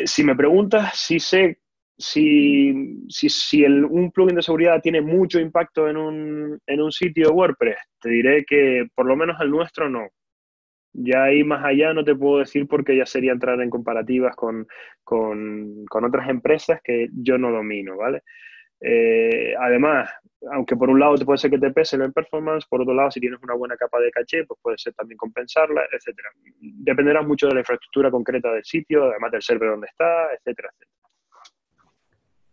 Si me preguntas, sí sé si un plugin de seguridad tiene mucho impacto en un sitio WordPress, te diré que por lo menos el nuestro no. Ya ahí más allá no te puedo decir porque ya sería entrar en comparativas con otras empresas que yo no domino, ¿vale? Además, aunque por un lado te puede ser que te pese el performance, por otro lado, si tienes una buena capa de caché, pues puede ser también compensarla, etcétera. Dependerá mucho de la infraestructura concreta del sitio, además del server donde está, etcétera, etcétera.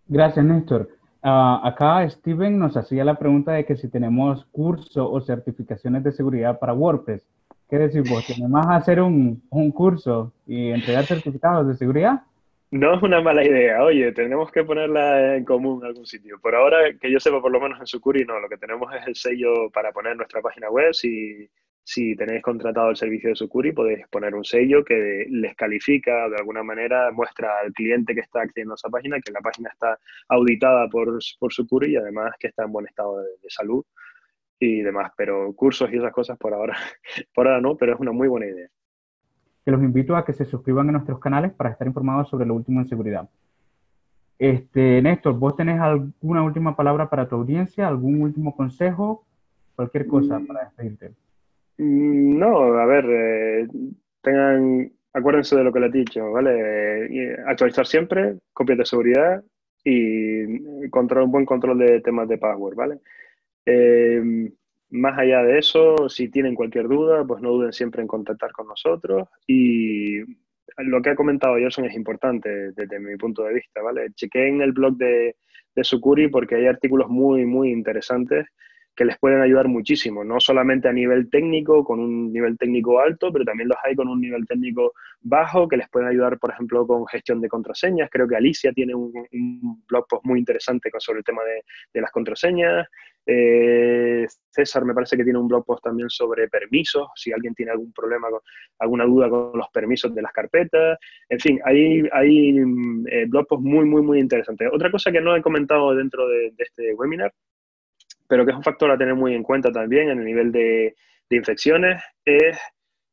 Gracias, Néstor. Acá Steven nos hacía la pregunta de que si tenemos curso o certificaciones de seguridad para WordPress. ¿Qué decís vos? ¿Tenemos que hacer un curso y entregar certificados de seguridad? No es una mala idea. Oye, tenemos que ponerla en común en algún sitio. Por ahora, que yo sepa, por lo menos en Sucuri, no. Lo que tenemos es el sello para poner nuestra página web. Si tenéis contratado el servicio de Sucuri, podéis poner un sello que les califica, de alguna manera, muestra al cliente que está accediendo a esa página, que la página está auditada por Sucuri y además que está en buen estado de salud y demás. Pero cursos y esas cosas por ahora, por ahora no, pero es una muy buena idea. Que los invito a que se suscriban a nuestros canales para estar informados sobre lo último en seguridad. Néstor, ¿vos tenés alguna última palabra para tu audiencia? ¿Algún último consejo? Cualquier cosa para despedirte. No, a ver, acuérdense de lo que les he dicho, ¿vale? Actualizar siempre, copias de seguridad y un buen control de temas de password, ¿vale? Eh, Más allá de eso, si tienen cualquier duda, pues no duden siempre en contactar con nosotros y lo que ha comentado Gerson es importante desde mi punto de vista, ¿vale? Chequeen el blog de Sucuri porque hay artículos muy, muy interesantes que les pueden ayudar muchísimo, no solamente a nivel técnico, con un nivel técnico alto, pero también los hay con un nivel técnico bajo que les pueden ayudar, por ejemplo, con gestión de contraseñas. Creo que Alicia tiene un blog post muy interesante sobre el tema de las contraseñas. César me parece que tiene un blog post también sobre permisos, si alguien tiene algún problema, alguna duda con los permisos de las carpetas. En fin, hay blog posts muy, muy, muy interesantes. Otra cosa que no he comentado dentro de este webinar, pero que es un factor a tener muy en cuenta también en el nivel de infecciones, es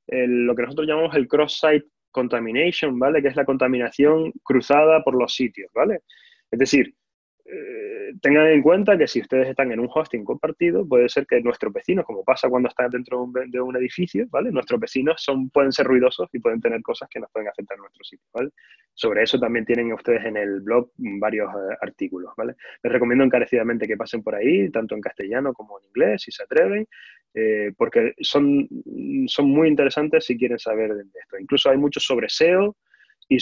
lo que nosotros llamamos el cross-site contamination, ¿vale? Que es la contaminación cruzada por los sitios, ¿vale? Es decir, tengan en cuenta que si ustedes están en un hosting compartido, puede ser que nuestros vecinos, como pasa cuando están dentro de un edificio, ¿vale? Nuestros vecinos pueden ser ruidosos y pueden tener cosas que nos pueden afectar a nuestro sitio, ¿vale? Sobre eso también tienen ustedes en el blog varios artículos, ¿vale? Les recomiendo encarecidamente que pasen por ahí, tanto en castellano como en inglés, si se atreven, porque son muy interesantes si quieren saber de esto. Incluso hay muchos sobre SEO y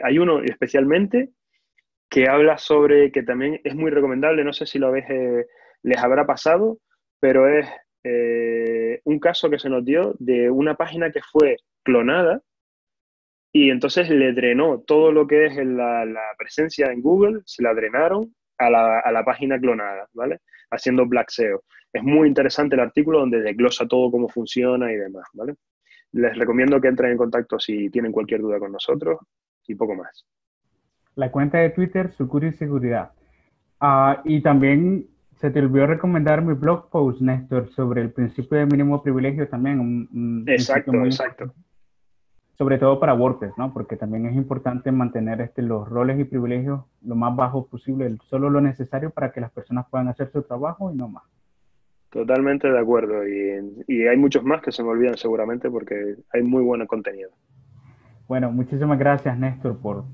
hay uno especialmente que habla sobre, que también es muy recomendable, no sé si lo les habrá pasado, pero es un caso que se nos dio de una página que fue clonada y entonces le drenó todo lo que es la presencia en Google, se la drenaron a la página clonada, ¿vale? Haciendo Black SEO. Es muy interesante el artículo donde desglosa todo cómo funciona y demás, ¿vale? Les recomiendo que entren en contacto si tienen cualquier duda con nosotros y poco más. La cuenta de Twitter, Sucuri Seguridad. Y también se te olvidó recomendar mi blog post, Néstor, sobre el principio de mínimo privilegio también, un principio Exacto, muy exacto. importante. sobre todo para WordPress, ¿no? Porque también es importante mantener los roles y privilegios lo más bajos posible, solo lo necesario para que las personas puedan hacer su trabajo y no más. Totalmente de acuerdo. Y hay muchos más que se me olvidan seguramente porque hay muy buen contenido. Bueno, muchísimas gracias, Néstor, por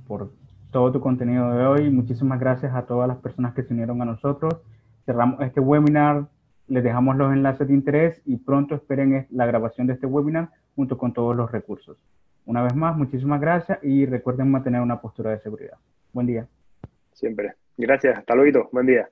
todo tu contenido de hoy. Muchísimas gracias a todas las personas que se unieron a nosotros. Cerramos este webinar, les dejamos los enlaces de interés y pronto esperen la grabación de este webinar junto con todos los recursos. Una vez más, muchísimas gracias y recuerden mantener una postura de seguridad. Buen día. Siempre. Gracias. Hasta luego. Buen día.